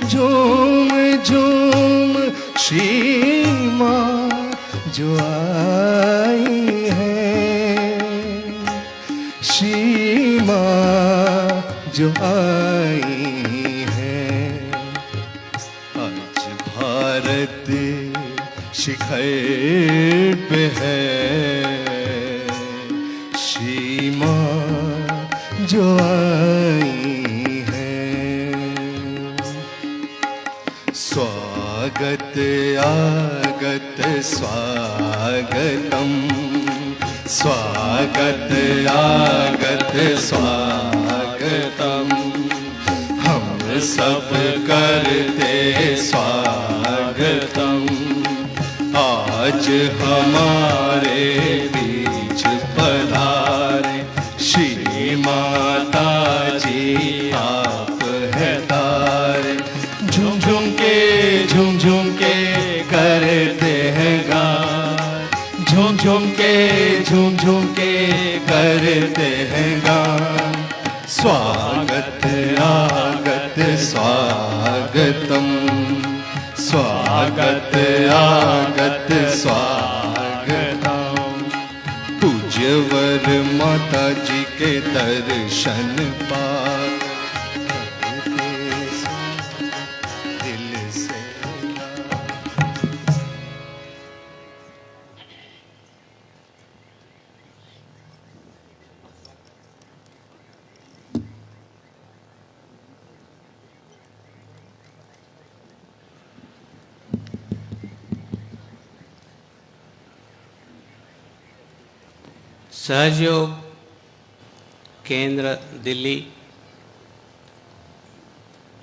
झूम झूम श्री माँ जो आई है, श्री माँ जो आई है। आज भारत शिखर पे है, श्री माँ जो आई है। स्वागत आगत स्वागतम, स्वागत आगत स्वागतम, हम सब करते स्वागतम। आज हमारे बीच पधारे श्री माता जी आप है तारे। झूम झूम के करते हैं गान, झूम झूम के करते हैं गान। स्वागत आगत स्वागतम, स्वागत आगत स्वागतम। पूज्यवर माता जी के दर्शन पाकर दिल से सहयोग केंद्र दिल्ली,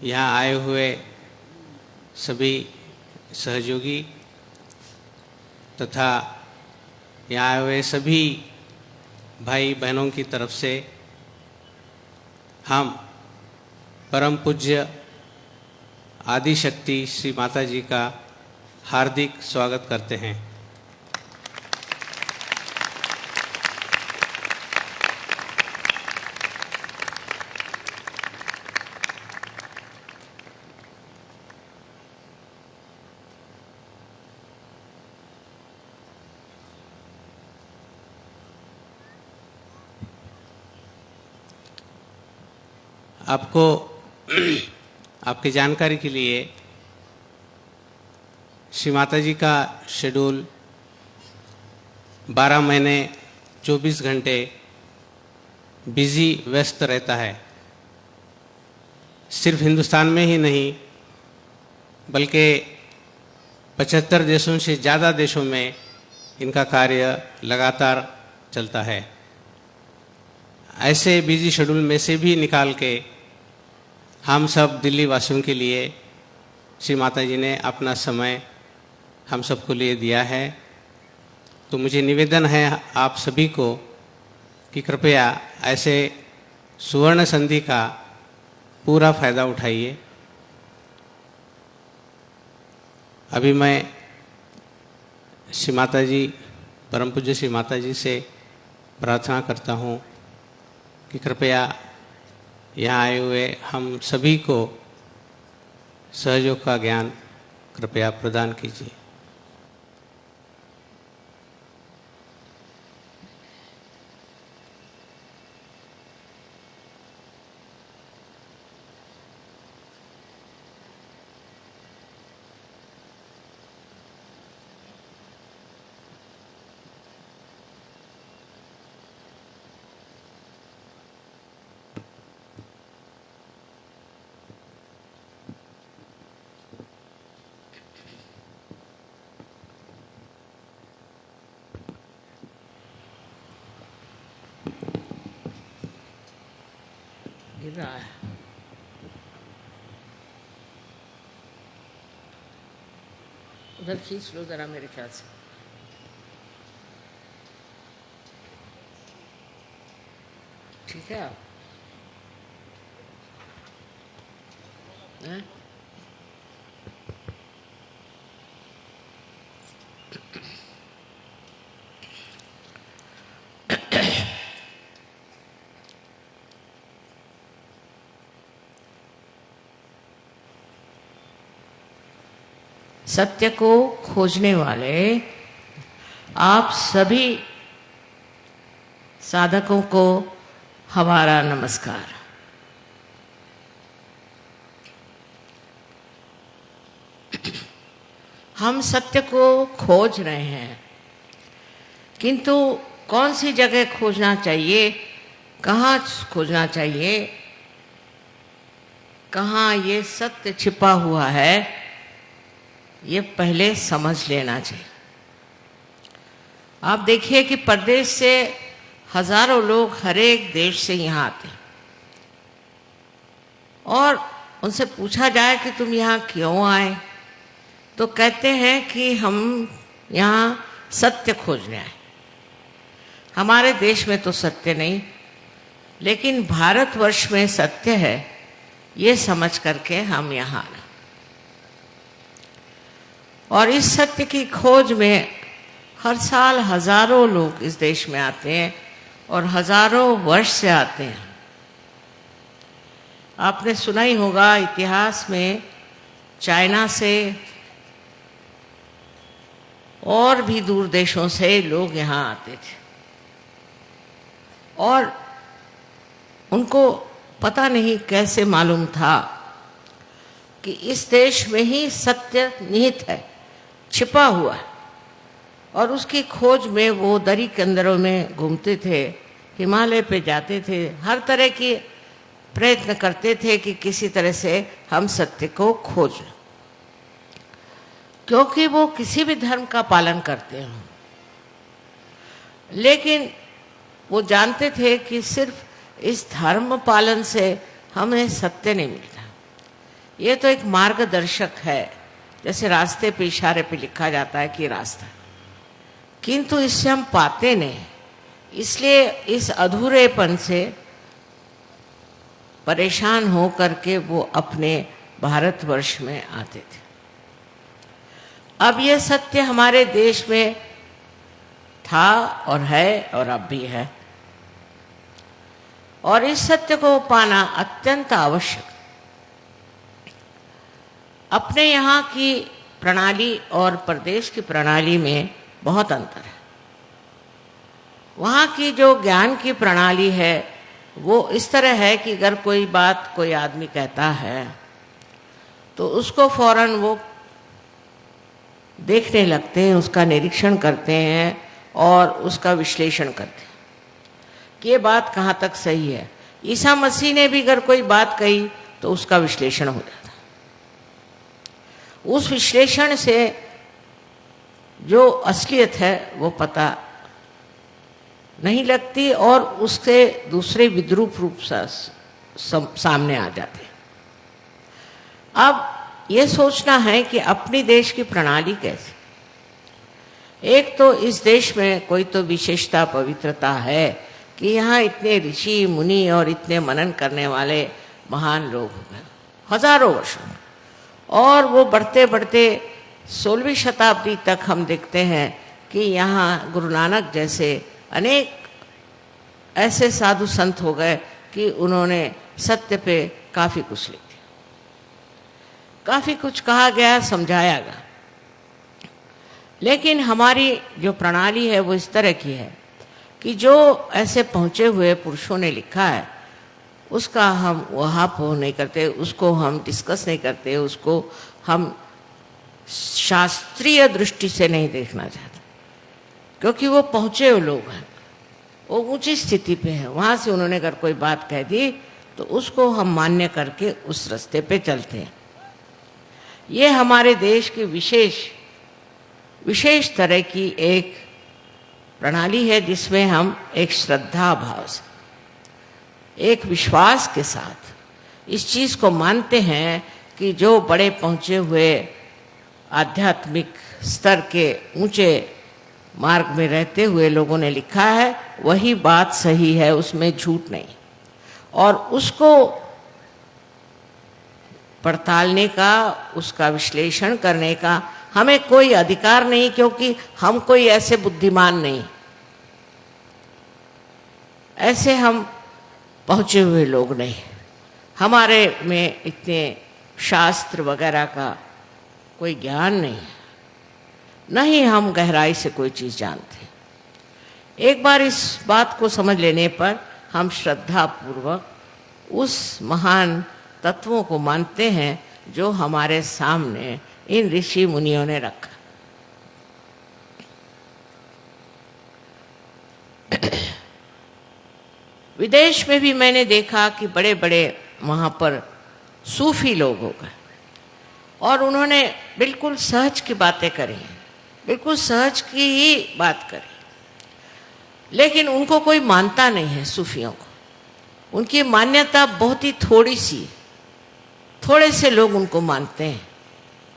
यहाँ आए हुए सभी सहयोगी तथा यहाँ आए हुए सभी भाई बहनों की तरफ से हम परम पूज्य आदिशक्ति श्री माता जी का हार्दिक स्वागत करते हैं। आपको आपकी जानकारी के लिए श्री माता जी का शेड्यूल 12 महीने 24 घंटे बिजी व्यस्त रहता है। सिर्फ हिंदुस्तान में ही नहीं बल्कि 75 देशों से ज़्यादा देशों में इनका कार्य लगातार चलता है। ऐसे बिजी शेड्यूल में से भी निकाल के हम सब दिल्ली वासियों के लिए श्री माता जी ने अपना समय हम सबको लिए दिया है। तो मुझे निवेदन है आप सभी को कि कृपया ऐसे सुवर्ण संधि का पूरा फायदा उठाइए। अभी मैं श्री माता जी, परम पूज्य श्री माता जी से प्रार्थना करता हूँ कि कृपया यहाँ आए हुए हम सभी को सहयोग का ज्ञान कृपया प्रदान कीजिए। गिर रहा है। उधर खींच लो जरा मेरे ख्याल से। ठीक है आप हैं? सत्य को खोजने वाले आप सभी साधकों को हमारा नमस्कार। हम सत्य को खोज रहे हैं, किंतु कौन सी जगह खोजना चाहिए, कहाँ खोजना चाहिए, कहाँ ये सत्य छिपा हुआ है, ये पहले समझ लेना चाहिए। आप देखिए कि परदेश से हजारों लोग हर एक देश से यहाँ आते हैं और उनसे पूछा जाए कि तुम यहाँ क्यों आए, तो कहते हैं कि हम यहाँ सत्य खोजने आए। हमारे देश में तो सत्य नहीं, लेकिन भारतवर्ष में सत्य है, ये समझ करके हम यहाँ आए। और इस सत्य की खोज में हर साल हजारों लोग इस देश में आते हैं और हजारों वर्ष से आते हैं। आपने सुना ही होगा इतिहास में चाइना से और भी दूर देशों से लोग यहाँ आते थे और उनको पता नहीं कैसे मालूम था कि इस देश में ही सत्य निहित है, छिपा हुआ है। और उसकी खोज में वो दरी के अंदरों में घूमते थे, हिमालय पे जाते थे, हर तरह की प्रयत्न करते थे कि किसी तरह से हम सत्य को खोज लें, क्योंकि वो किसी भी धर्म का पालन करते हैं। लेकिन वो जानते थे कि सिर्फ इस धर्म पालन से हमें सत्य नहीं मिलता। ये तो एक मार्गदर्शक है, जैसे रास्ते पे इशारे पे लिखा जाता है कि रास्ता, किंतु इससे हम पाते नहीं। इसलिए इस अधूरेपन से परेशान हो करके वो अपने भारतवर्ष में आते थे। अब ये सत्य हमारे देश में था और है और अब भी है, और इस सत्य को पाना अत्यंत आवश्यक। अपने यहाँ की प्रणाली और प्रदेश की प्रणाली में बहुत अंतर है। वहाँ की जो ज्ञान की प्रणाली है वो इस तरह है कि अगर कोई बात कोई आदमी कहता है तो उसको फौरन वो देखने लगते हैं, उसका निरीक्षण करते हैं और उसका विश्लेषण करते हैं कि ये बात कहाँ तक सही है। ईसा मसीह ने भी अगर कोई बात कही तो उसका विश्लेषण हो जाता। उस विश्लेषण से जो असलियत है वो पता नहीं लगती और उससे दूसरे विद्रूप रूप सामने आ जाते। अब ये सोचना है कि अपनी देश की प्रणाली कैसी। एक तो इस देश में कोई तो विशेषता पवित्रता है कि यहाँ इतने ऋषि मुनि और इतने मनन करने वाले महान लोग हो गए हजारों वर्षों में, और वो बढ़ते बढ़ते 16वीं शताब्दी तक हम देखते हैं कि यहाँ गुरु नानक जैसे अनेक ऐसे साधु संत हो गए कि उन्होंने सत्य पे काफ़ी कुछ लिख दिया, काफ़ी कुछ कहा गया, समझाया गया। लेकिन हमारी जो प्रणाली है वो इस तरह की है कि जो ऐसे पहुँचे हुए पुरुषों ने लिखा है उसका हम वहाँ पर नहीं करते, उसको हम डिस्कस नहीं करते, उसको हम शास्त्रीय दृष्टि से नहीं देखना चाहते, क्योंकि वो पहुँचे हुए लोग हैं, वो ऊंची स्थिति पे हैं। वहाँ से उन्होंने अगर कोई बात कह दी तो उसको हम मान्य करके उस रास्ते पे चलते हैं। ये हमारे देश की विशेष तरह की एक प्रणाली है, जिसमें हम एक श्रद्धा भाव से, एक विश्वास के साथ इस चीज़ को मानते हैं कि जो बड़े पहुँचे हुए आध्यात्मिक स्तर के ऊंचे मार्ग में रहते हुए लोगों ने लिखा है वही बात सही है, उसमें झूठ नहीं। और उसको पड़तालने का, उसका विश्लेषण करने का हमें कोई अधिकार नहीं, क्योंकि हम कोई ऐसे बुद्धिमान नहीं, ऐसे हम पहुँचे हुए लोग नहीं, हमारे में इतने शास्त्र वगैरह का कोई ज्ञान नहीं है, न ही हम गहराई से कोई चीज़ जानते। एक बार इस बात को समझ लेने पर हम श्रद्धा पूर्वक उस महान तत्वों को मानते हैं जो हमारे सामने इन ऋषि मुनियों ने रखा। विदेश में भी मैंने देखा कि बड़े बड़े वहाँ पर सूफी लोग हो गए और उन्होंने बिल्कुल सहज की बातें करी, बिल्कुल सहज की ही बात करी, लेकिन उनको कोई मानता नहीं है। सूफियों को उनकी मान्यता बहुत ही थोड़ी सी, थोड़े से लोग उनको मानते हैं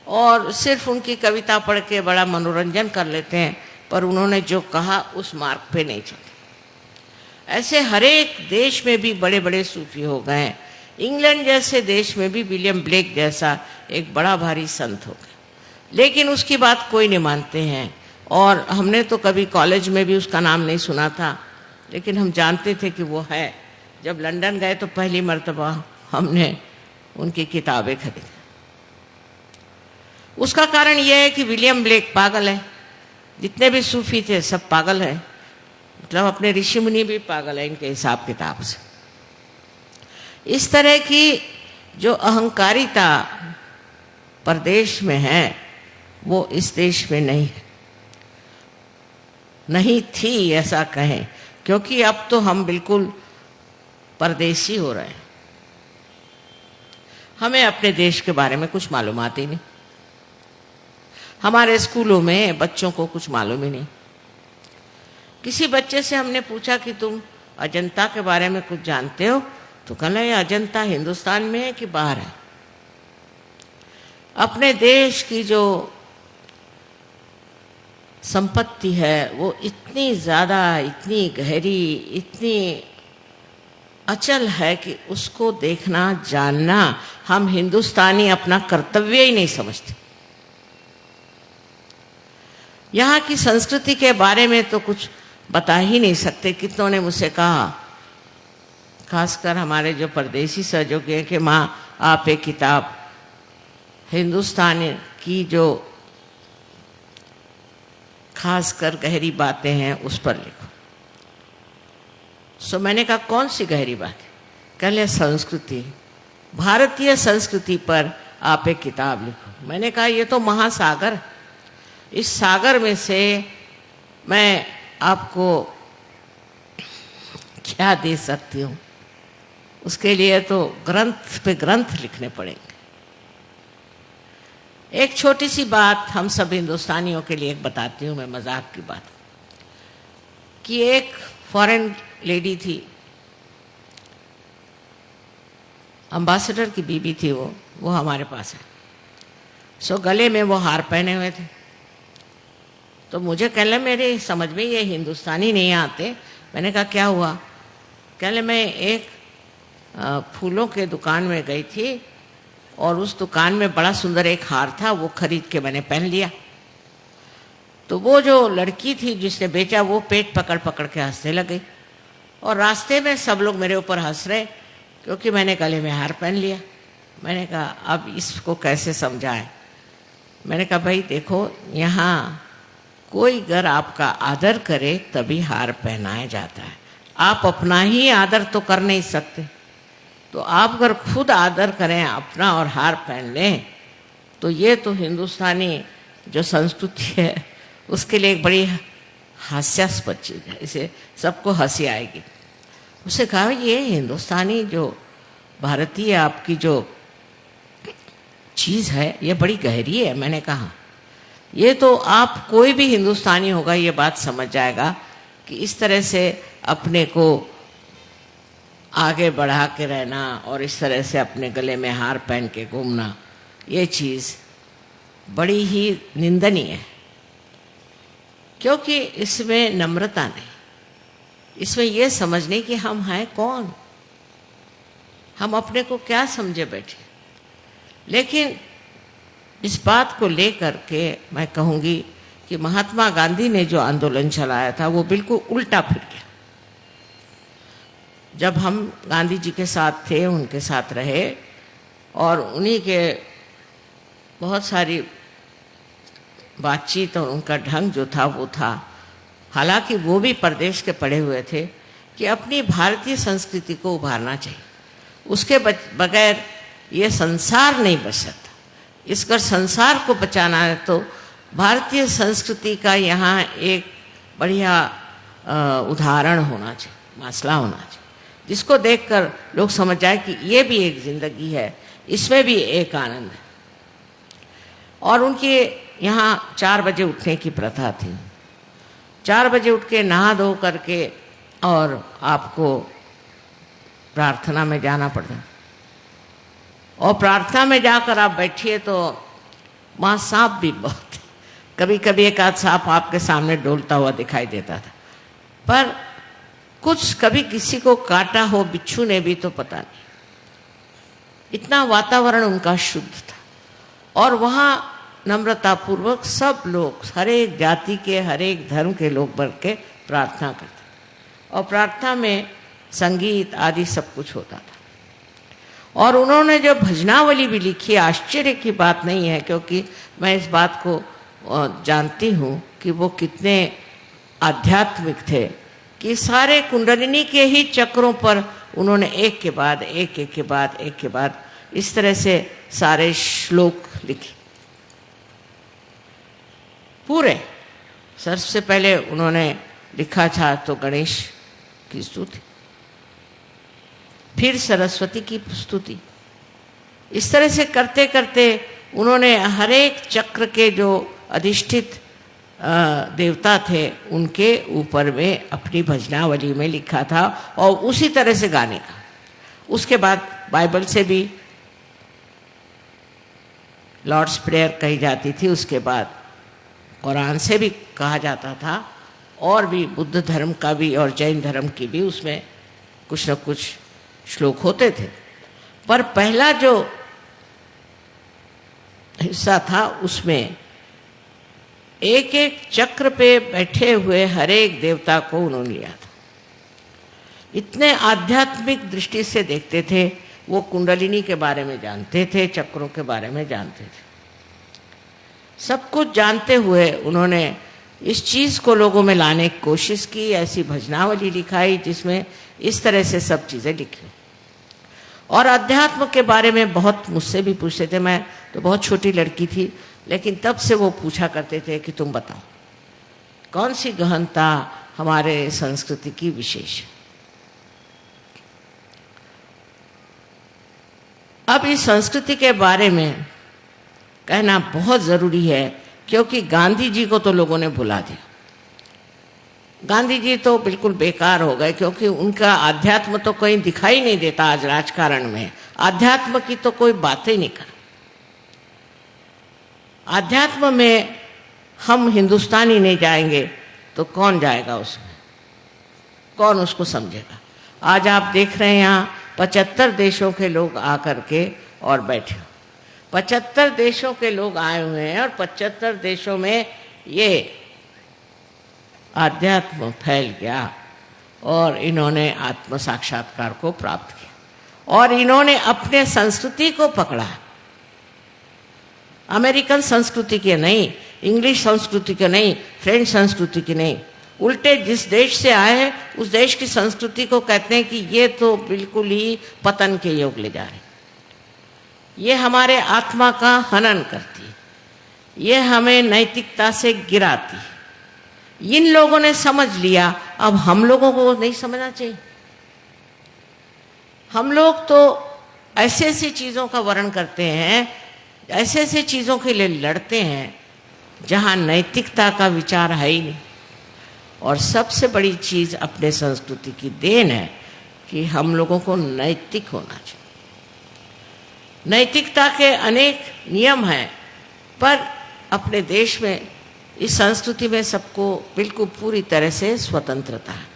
और सिर्फ उनकी कविता पढ़ के बड़ा मनोरंजन कर लेते हैं, पर उन्होंने जो कहा उस मार्ग पे नहीं चले। ऐसे हर एक देश में भी बड़े बड़े सूफी हो गए हैं। इंग्लैंड जैसे देश में भी विलियम ब्लेक जैसा एक बड़ा भारी संत हो गया, लेकिन उसकी बात कोई नहीं मानते हैं। और हमने तो कभी कॉलेज में भी उसका नाम नहीं सुना था, लेकिन हम जानते थे कि वो है। जब लंदन गए तो पहली मर्तबा हमने उनकी किताबें खरीदी। उसका कारण यह है कि विलियम ब्लेक पागल है, जितने भी सूफी थे सब पागल हैं, मतलब अपने ऋषि मुनि भी पागल है इनके हिसाब किताब से। इस तरह की जो अहंकारिता परदेश में है वो इस देश में नहीं है, नहीं थी ऐसा कहें, क्योंकि अब तो हम बिल्कुल परदेशी हो रहे हैं। हमें अपने देश के बारे में कुछ मालूमात ही नहीं। हमारे स्कूलों में बच्चों को कुछ मालूम ही नहीं। किसी बच्चे से हमने पूछा कि तुम अजंता के बारे में कुछ जानते हो, तो कहना ये अजंता हिंदुस्तान में है कि बाहर है। अपने देश की जो संपत्ति है वो इतनी ज़्यादा, इतनी गहरी, इतनी अचल है कि उसको देखना, जानना हम हिंदुस्तानी अपना कर्तव्य ही नहीं समझते। यहाँ की संस्कृति के बारे में तो कुछ बता ही नहीं सकते। कितनों ने मुझसे कहा, खासकर हमारे जो परदेशी सहयोगी हैं, कि माँ आप एक किताब हिंदुस्तान की जो खासकर गहरी बातें हैं उस पर लिखो। सो मैंने कहा कौन सी गहरी बात है? कह लिया संस्कृति, भारतीय संस्कृति पर आप एक किताब लिखो। मैंने कहा ये तो महासागर, इस सागर में से मैं आपको क्या दे सकती हूँ? उसके लिए तो ग्रंथ पे ग्रंथ लिखने पड़ेंगे। एक छोटी सी बात हम सब हिंदुस्तानियों के लिए एक बताती हूँ मैं, मजाक की बात, कि एक फॉरेन लेडी थी, अम्बासडर की बीबी थी, वो हमारे पास है। सो गले में वो हार पहने हुए थे, तो मुझे कहले मेरे समझ में ये हिंदुस्तानी नहीं आते। मैंने कहा क्या हुआ? कहले मैं एक फूलों के दुकान में गई थी और उस दुकान में बड़ा सुंदर एक हार था, वो खरीद के मैंने पहन लिया। तो वो जो लड़की थी जिसने बेचा वो पेट पकड़ पकड़ के हंसने लगी और रास्ते में सब लोग मेरे ऊपर हंस रहे क्योंकि मैंने गले में हार पहन लिया। मैंने कहा अब इसको कैसे समझाएं? मैंने कहा भाई देखो, यहाँ कोई अगर आपका आदर करे तभी हार पहनाया जाता है। आप अपना ही आदर तो कर नहीं सकते, तो आप अगर खुद आदर करें अपना और हार पहन लें तो ये तो हिंदुस्तानी जो संस्कृति है उसके लिए एक बड़ी हास्यास्पद चीज़ है, इसे सबको हंसी आएगी। उसे कहा ये हिंदुस्तानी जो भारतीय आपकी जो चीज़ है ये बड़ी गहरी है। मैंने कहा ये तो आप कोई भी हिंदुस्तानी होगा ये बात समझ जाएगा कि इस तरह से अपने को आगे बढ़ा के रहना और इस तरह से अपने गले में हार पहन के घूमना, ये चीज़ बड़ी ही निंदनीय है, क्योंकि इसमें नम्रता नहीं, इसमें ये समझने कि हम हैं कौन, हम अपने को क्या समझे बैठे। लेकिन इस बात को लेकर के मैं कहूँगी कि महात्मा गांधी ने जो आंदोलन चलाया था वो बिल्कुल उल्टा फिर गया। जब हम गांधी जी के साथ थे, उनके साथ रहे और उन्हीं के बहुत सारी बातचीत और उनका ढंग जो था वो था, हालांकि वो भी परदेश के पढ़े हुए थे, कि अपनी भारतीय संस्कृति को उभारना चाहिए, उसके बगैर ये संसार नहीं बच सकता। इसका संसार को बचाना है तो भारतीय संस्कृति का यहाँ एक बढ़िया उदाहरण होना चाहिए, मसला होना चाहिए, जिसको देखकर लोग समझ जाए कि ये भी एक जिंदगी है, इसमें भी एक आनंद है। और उनके यहाँ 4 बजे उठने की प्रथा थी। 4 बजे उठ के नहा धो करके और आपको प्रार्थना में जाना पड़ता, और प्रार्थना में जाकर आप बैठिए तो वहाँ सांप भी बहुत है। कभी कभी एक आध सांप आपके सामने डोलता हुआ दिखाई देता था, पर कुछ कभी किसी को काटा हो बिच्छू ने भी तो पता नहीं। इतना वातावरण उनका शुद्ध था, और वहाँ नम्रतापूर्वक सब लोग, हर एक जाति के, हर एक धर्म के लोग बढ़ के प्रार्थना करते, और प्रार्थना में संगीत आदि सब कुछ होता था। और उन्होंने जो भजनावली भी लिखी, आश्चर्य की बात नहीं है, क्योंकि मैं इस बात को जानती हूँ कि वो कितने आध्यात्मिक थे, कि सारे कुंडलिनी के ही चक्रों पर उन्होंने एक के बाद एक, एक के बाद एक के बाद इस तरह से सारे श्लोक लिखे पूरे। सबसे पहले उन्होंने लिखा था तो गणेश की स्तुति, फिर सरस्वती की स्तुति। इस तरह से करते करते उन्होंने हर एक चक्र के जो अधिष्ठित देवता थे उनके ऊपर में अपनी भजनावली में लिखा था, और उसी तरह से गाने का। उसके बाद बाइबल से भी लॉर्ड्स प्रेयर कही जाती थी, उसके बाद कुरान से भी कहा जाता था, और भी बुद्ध धर्म का भी और जैन धर्म की भी उसमें कुछ न कुछ श्लोक होते थे। पर पहला जो हिस्सा था उसमें एक एक चक्र पे बैठे हुए हर एक देवता को उन्होंने लिया था। इतने आध्यात्मिक दृष्टि से देखते थे वो। कुंडलिनी के बारे में जानते थे, चक्रों के बारे में जानते थे, सब कुछ जानते हुए उन्होंने इस चीज़ को लोगों में लाने की कोशिश की। ऐसी भजनावली लिखाई जिसमें इस तरह से सब चीज़ें लिखी। और अध्यात्म के बारे में बहुत मुझसे भी पूछते थे। मैं तो बहुत छोटी लड़की थी, लेकिन तब से वो पूछा करते थे कि तुम बताओ कौन सी गहनता हमारे संस्कृति की विशेष है। अब इस संस्कृति के बारे में कहना बहुत ज़रूरी है, क्योंकि गांधी जी को तो लोगों ने भुला दिया। गांधी जी तो बिल्कुल बेकार हो गए, क्योंकि उनका आध्यात्म तो कहीं दिखाई नहीं देता। आज राजकारण में आध्यात्म की तो कोई बात ही नहीं कर। आध्यात्म में हम हिंदुस्तानी नहीं जाएंगे तो कौन जाएगा उसमें, कौन उसको समझेगा। आज आप देख रहे हैं यहाँ 75 देशों के लोग आकर के और बैठे। 75 देशों के लोग आए हुए हैं, और 75 देशों में ये आध्यात्म फैल गया, और इन्होंने आत्म साक्षात्कार को प्राप्त किया, और इन्होंने अपने संस्कृति को पकड़ा। अमेरिकन संस्कृति के नहीं, इंग्लिश संस्कृति के नहीं, फ्रेंच संस्कृति की नहीं, उल्टे जिस देश से आए हैं उस देश की संस्कृति को कहते हैं कि ये तो बिल्कुल ही पतन के योग ले जा रहे, ये हमारे आत्मा का हनन करती, ये हमें नैतिकता से गिराती। इन लोगों ने समझ लिया, अब हम लोगों को नहीं समझना चाहिए। हम लोग तो ऐसे ऐसी चीज़ों का वर्णन करते हैं, ऐसे ऐसे चीज़ों के लिए लड़ते हैं जहाँ नैतिकता का विचार है ही नहीं। और सबसे बड़ी चीज़ अपने संस्कृति की देन है कि हम लोगों को नैतिक होना चाहिए। नैतिकता के अनेक नियम हैं, पर अपने देश में इस संस्कृति में सबको बिल्कुल पूरी तरह से स्वतंत्रता है,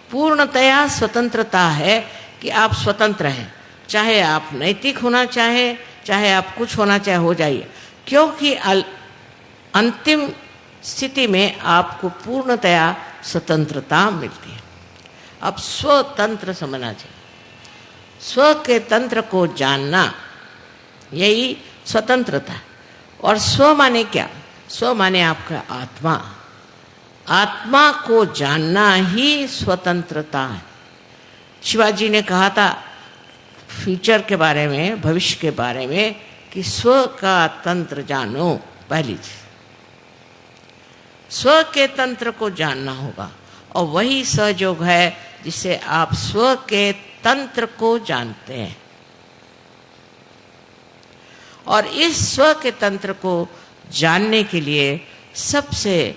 पूर्णतया स्वतंत्रता है कि आप स्वतंत्र हैं। चाहे आप नैतिक होना चाहे आप कुछ होना चाहे, हो जाइए, क्योंकि अंतिम स्थिति में आपको पूर्णतया स्वतंत्रता मिलती है। अब स्वतंत्र समझना चाहिए, स्व के तंत्र को जानना, यही स्वतंत्रता है। और स्व माने क्या? स्व माने आपका आत्मा। आत्मा को जानना ही स्वतंत्रता है। शिवाजी ने कहा था फ्यूचर के बारे में, भविष्य के बारे में, कि स्व का तंत्र जानो। पहली चीज स्व के तंत्र को जानना होगा, और वही सहयोग है जिससे आप स्व के तंत्र को जानते हैं। और इस स्व के तंत्र को जानने के लिए सबसे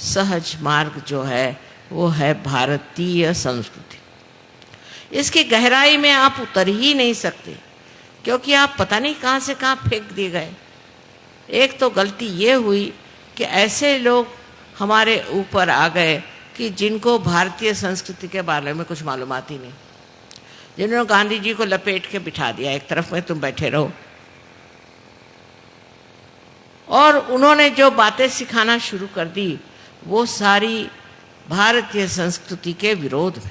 सहज मार्ग जो है वो है भारतीय संस्कृति। इसकी गहराई में आप उतर ही नहीं सकते, क्योंकि आप पता नहीं कहाँ से कहाँ फेंक दिए गए। एक तो गलती ये हुई कि ऐसे लोग हमारे ऊपर आ गए कि जिनको भारतीय संस्कृति के बारे में कुछ मालूमात ही नहीं, जिन्होंने गांधी जी को लपेट के बिठा दिया एक तरफ में, तुम बैठे रहो। और उन्होंने जो बातें सिखाना शुरू कर दी वो सारी भारतीय संस्कृति के विरोध में।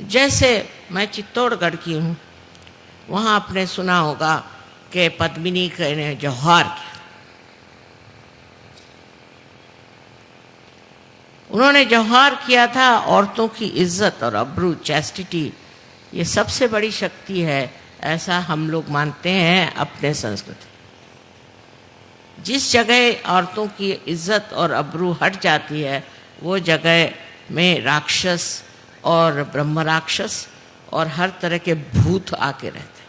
जैसे मैं चित्तौड़गढ़ की हूँ, वहाँ आपने सुना होगा कि पद्मिनी ने जौहर किया। उन्होंने जौहर किया था औरतों की इज्जत और अब्रू, चैस्टिटी, ये सबसे बड़ी शक्ति है, ऐसा हम लोग मानते हैं अपने संस्कृति। जिस जगह औरतों की इज्जत और अब्रू हट जाती है वो जगह में राक्षस और ब्रह्म राक्षस और हर तरह के भूत आके रहते हैं।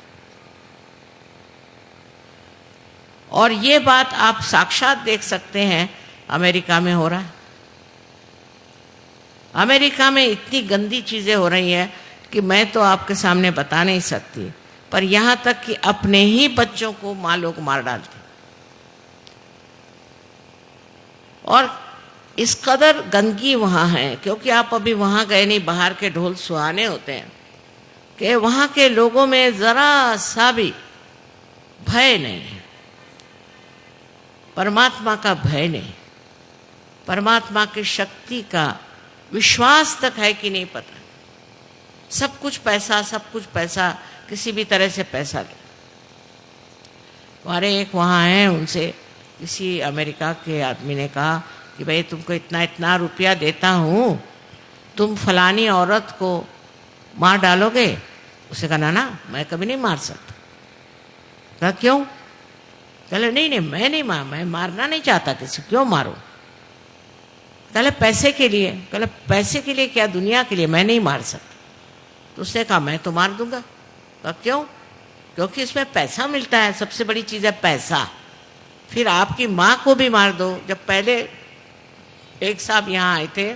और ये बात आप साक्षात देख सकते हैं अमेरिका में हो रहा है। अमेरिका में इतनी गंदी चीजें हो रही हैं कि मैं तो आपके सामने बता नहीं सकती, पर यहाँ तक कि अपने ही बच्चों को माँ लोग मार डालते। और इस कदर गंदगी वहाँ है, क्योंकि आप अभी वहाँ गए नहीं, बाहर के ढोल सुहाने होते हैं, कि वहाँ के लोगों में जरा सा भी भय नहीं है, परमात्मा का भय नहीं, परमात्मा की शक्ति का विश्वास तक है कि नहीं पता। सब कुछ पैसा, सब कुछ पैसा, किसी भी तरह से पैसा ले। हमारे एक वहाँ हैं, उनसे किसी अमेरिका के आदमी ने कहा कि भाई तुमको इतना इतना रुपया देता हूँ, तुम फलानी औरत को मार डालोगे? उसे कहा ना मैं कभी नहीं मार सकता। कहा क्यों? कहले नहीं मैं मारना नहीं चाहता किसी, क्यों मारो? कहले पैसे के लिए। कहले पैसे के लिए क्या? दुनिया के लिए मैं नहीं मार सकता। तो उसने कहा मैं तो मार दूंगा। कहा क्यों? क्योंकि इसमें पैसा मिलता है, सबसे बड़ी चीज़ है पैसा। फिर आपकी माँ को भी मार दो। जब पहले एक साहब यहाँ आए थे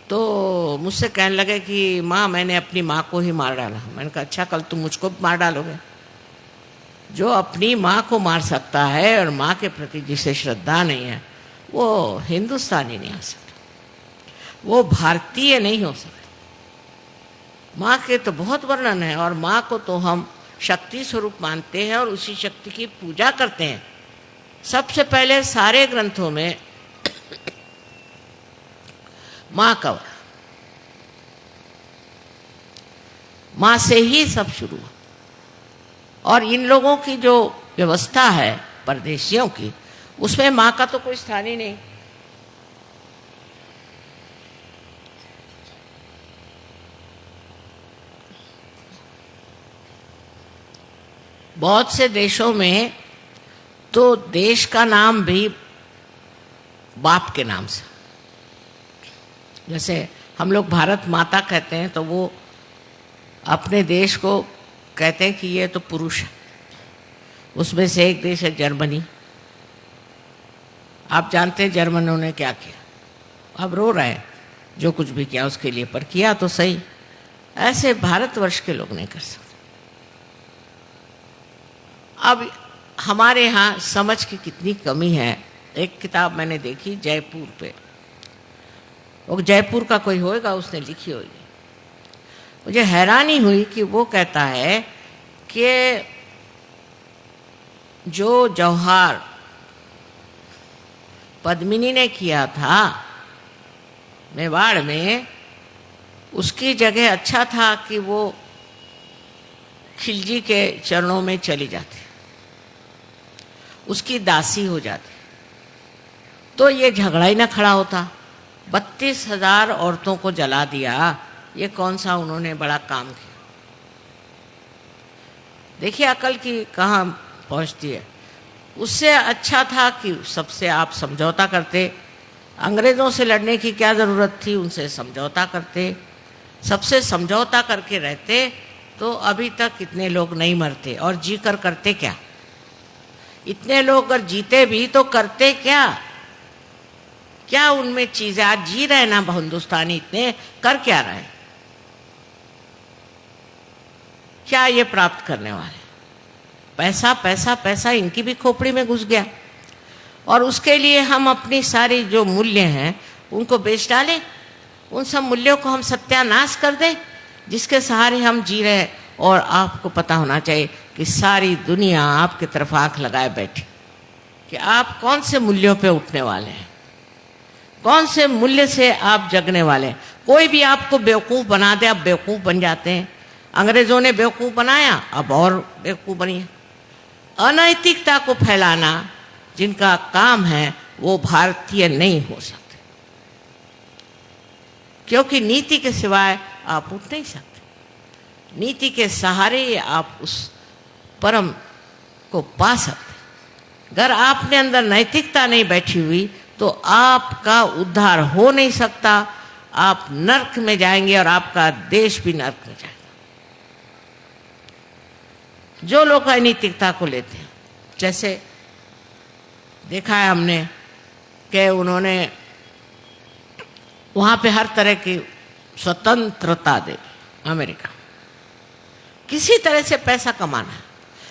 तो मुझसे कहने लगे कि माँ मैंने अपनी माँ को ही मार डाला। मैंने कहा अच्छा, कल तुम मुझको मार डालोगे? जो अपनी माँ को मार सकता है और माँ के प्रति जिसे श्रद्धा नहीं है वो हिंदुस्तानी नहीं हो सकता, वो भारतीय नहीं हो सकता। माँ के तो बहुत वर्णन है, और माँ को तो हम शक्ति स्वरूप मानते हैं और उसी शक्ति की पूजा करते हैं। सबसे पहले सारे ग्रंथों में माँ का, माँ से ही सब शुरू हुआ। और इन लोगों की जो व्यवस्था है परदेशियों की, उसमें माँ का तो कोई स्थान ही नहीं। बहुत से देशों में तो देश का नाम भी बाप के नाम से, जैसे हम लोग भारत माता कहते हैं तो वो अपने देश को कहते हैं कि ये तो पुरुष है। उसमें से एक देश है जर्मनी। आप जानते हैं जर्मनों ने क्या किया? अब रो रहे हैं जो कुछ भी किया उसके लिए, पर किया तो सही। ऐसे भारतवर्ष के लोग नहीं कर सकते। अब हमारे यहाँ समझ की कितनी कमी है। एक किताब मैंने देखी जयपुर पे, वो जयपुर का कोई होएगा उसने लिखी होगी। मुझे हैरानी हुई कि वो कहता है कि जो जौहर पद्मिनी ने किया था मेवाड़ में, उसकी जगह अच्छा था कि वो खिलजी के चरणों में चली जाती। उसकी दासी हो जाती, तो ये झगड़ा ही ना खड़ा होता। 32,000 औरतों को जला दिया, ये कौन सा उन्होंने बड़ा काम किया। देखिए अकल की कहाँ पहुँचती है। उससे अच्छा था कि सबसे आप समझौता करते। अंग्रेज़ों से लड़ने की क्या ज़रूरत थी, उनसे समझौता करते। सबसे समझौता करके रहते तो अभी तक इतने लोग नहीं मरते। और जी कर करते क्या? इतने लोग अगर जीते भी तो करते क्या? क्या उनमें चीज़ें आज जी रहे ना हिंदुस्तानी, इतने कर क्या रहे? क्या ये प्राप्त करने वाले? पैसा पैसा पैसा इनकी भी खोपड़ी में घुस गया। और उसके लिए हम अपनी सारी जो मूल्य हैं उनको बेच डालें। उन सब मूल्यों को हम सत्यानाश कर दें जिसके सहारे हम जी रहे हैं। और आपको पता होना चाहिए कि सारी दुनिया आपकी तरफ आंख लगाए बैठी कि आप कौन से मूल्यों पे उठने वाले हैं, कौन से मूल्य से आप जगने वाले हैं। कोई भी आपको बेवकूफ़ बना दे, आप बेवकूफ़ बन जाते हैं। अंग्रेज़ों ने बेवकूफ़ बनाया, अब और बेवकूफ़ बनिए। अनैतिकता को फैलाना जिनका काम है वो भारतीय नहीं हो सकते, क्योंकि नीति के सिवाय आप उठ नहीं सकते। नीति के सहारे आप उस परम को पा सकते। अगर आपने अंदर नैतिकता नहीं बैठी हुई तो आपका उद्धार हो नहीं सकता। आप नर्क में जाएंगे और आपका देश भी नर्क में जाएगा। जो लोग अनैतिकता को लेते हैं, जैसे देखा है हमने कि उन्होंने वहाँ पे हर तरह की स्वतंत्रता दे। अमेरिका किसी तरह से पैसा कमाना है,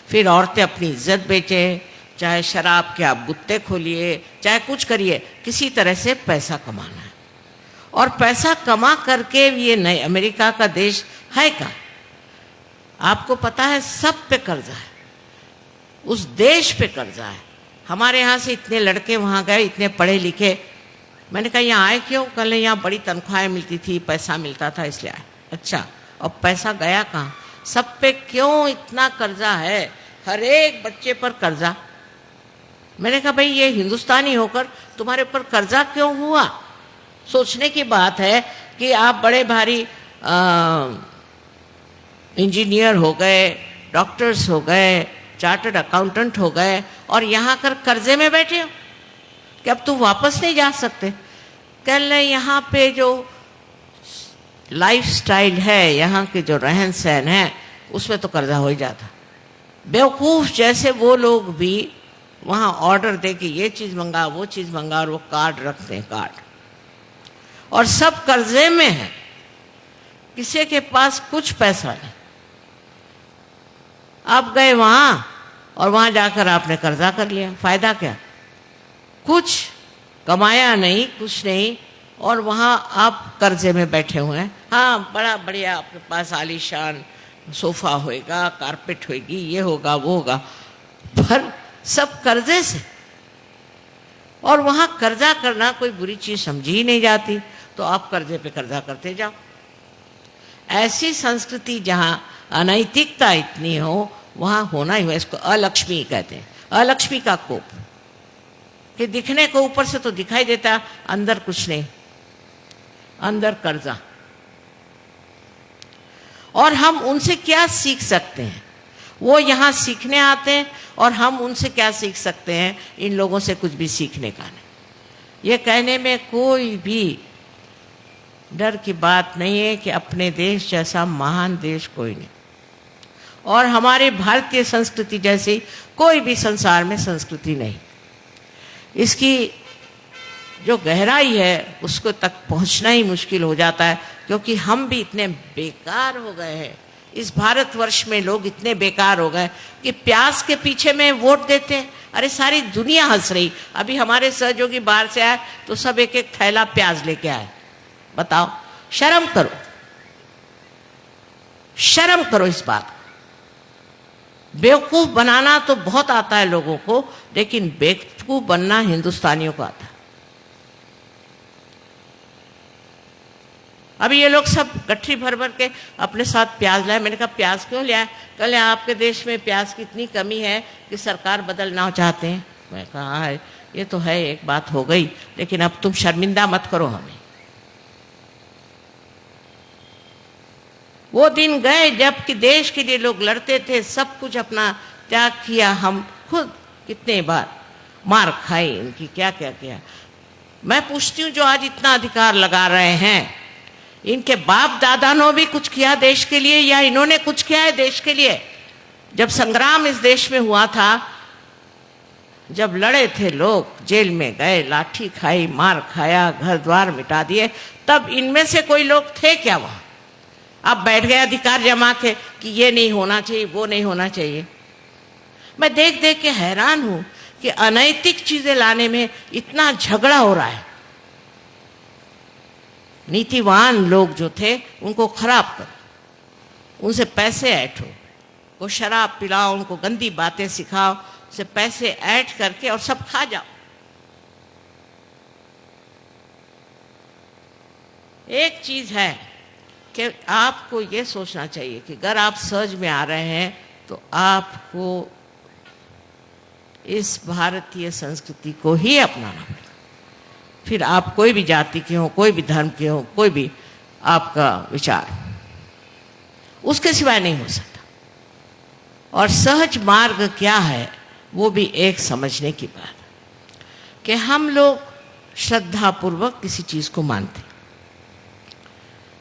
फिर औरतें अपनी इज्जत बेचे, चाहे शराब के आप गुत्ते खोलिए, चाहे कुछ करिए, किसी तरह से पैसा कमाना है। और पैसा कमा करके ये नए अमेरिका का देश है क्या? आपको पता है सब पे कर्जा है, उस देश पे कर्जा है। हमारे यहाँ से इतने लड़के वहाँ गए, इतने पढ़े लिखे। मैंने कहा यहाँ आए क्यों? कल यहाँ बड़ी तनख्वाहें मिलती थी, पैसा मिलता था इसलिए आए। अच्छा, अब पैसा गया कहाँ? सब पे क्यों इतना कर्जा है? हर एक बच्चे पर कर्जा। मैंने कहा भाई ये हिंदुस्तानी होकर तुम्हारे ऊपर कर्जा क्यों हुआ? सोचने की बात है कि आप बड़े भारी इंजीनियर हो गए, डॉक्टर्स हो गए, चार्टर्ड अकाउंटेंट हो गए और यहाँ कर कर्जे में बैठे हो कि अब तुम वापस नहीं जा सकते। कह रहे यहाँ पे जो लाइफस्टाइल है, यहाँ के जो रहन सहन है, उसमें तो कर्जा हो ही जाता। बेवकूफ़ जैसे वो लोग भी वहाँ ऑर्डर दे कि ये चीज़ मंगा, वो चीज़ मंगा, और वो कार्ड रखते हैं, कार्ड, और सब कर्जे में है। किसी के पास कुछ पैसा नहीं। आप गए वहाँ और वहाँ जाकर आपने कर्जा कर लिया, फायदा क्या? कुछ कमाया नहीं, कुछ नहीं, और वहाँ आप कर्जे में बैठे हुए हैं। हाँ, बड़ा बढ़िया आपके पास आलीशान सोफा होएगा, कारपेट होएगी, ये होगा वो होगा, पर सब कर्जे से। और वहाँ कर्जा करना कोई बुरी चीज़ समझी ही नहीं जाती, तो आप कर्जे पे कर्जा करते जाओ। ऐसी संस्कृति जहाँ अनैतिकता इतनी हो वहाँ होना ही है। इसको अलक्ष्मी कहते हैं, अलक्ष्मी का कोप, कि दिखने को ऊपर से तो दिखाई देता, अंदर कुछ नहीं, अंदर कर्जा। और हम उनसे क्या सीख सकते हैं? वो यहाँ सीखने आते हैं और हम उनसे क्या सीख सकते हैं? इन लोगों से कुछ भी सीखने का नहीं। ये कहने में कोई भी डर की बात नहीं है कि अपने देश जैसा महान देश कोई नहीं, और हमारे भारतीय संस्कृति जैसी कोई भी संसार में संस्कृति नहीं। इसकी जो गहराई है उसको तक पहुंचना ही मुश्किल हो जाता है, क्योंकि हम भी इतने बेकार हो गए हैं। इस भारतवर्ष में लोग इतने बेकार हो गए कि प्याज के पीछे में वोट देते हैं। अरे सारी दुनिया हंस रही। अभी हमारे सहयोगी बाहर से आए तो सब एक एक थैला प्याज लेके आए। बताओ, शर्म करो, शर्म करो इस बात। बेवकूफ बनाना तो बहुत आता है लोगों को, लेकिन बेवकूफ बनना हिंदुस्तानियों को आता है। अभी ये लोग सब गठरी भर भर के अपने साथ प्याज लाए। मैंने कहा प्याज क्यों लिया? कल आपके देश में प्याज की इतनी कमी है कि सरकार बदलना चाहते हैं। मैं कहा है ये तो है, एक बात हो गई, लेकिन अब तुम शर्मिंदा मत करो हमें। वो दिन गए जब कि देश के लिए लोग लड़ते थे, सब कुछ अपना त्याग किया। हम खुद कितने बार मार खाई इनकी, क्या क्या किया। मैं पूछती हूँ जो आज इतना अधिकार लगा रहे हैं, इनके बाप दादा ने भी कुछ किया देश के लिए या इन्होंने कुछ किया है देश के लिए? जब संग्राम इस देश में हुआ था, जब लड़े थे लोग, जेल में गए, लाठी खाई, मार खाया, घर द्वार मिटा दिए, तब इनमें से कोई लोग थे क्या वहां? अब बैठ गए अधिकार जमा के कि ये नहीं होना चाहिए, वो नहीं होना चाहिए। मैं देख देख के हैरान हूं कि अनैतिक चीजें लाने में इतना झगड़ा हो रहा है। नीतिवान लोग जो थे उनको खराब करो, उनसे पैसे ऐंठो, वो शराब पिलाओ, उनको गंदी बातें सिखाओ, उसे पैसे ऐंठ करके और सब खा जाओ। एक चीज है कि आपको ये सोचना चाहिए कि अगर आप सहज में आ रहे हैं तो आपको इस भारतीय संस्कृति को ही अपनाना पड़ेगा। फिर आप कोई भी जाति के हो, कोई भी धर्म के हो, कोई भी आपका विचार, उसके सिवाय नहीं हो सकता। और सहज मार्ग क्या है वो भी एक समझने की बात है कि हम लोग श्रद्धापूर्वक किसी चीज को मानते,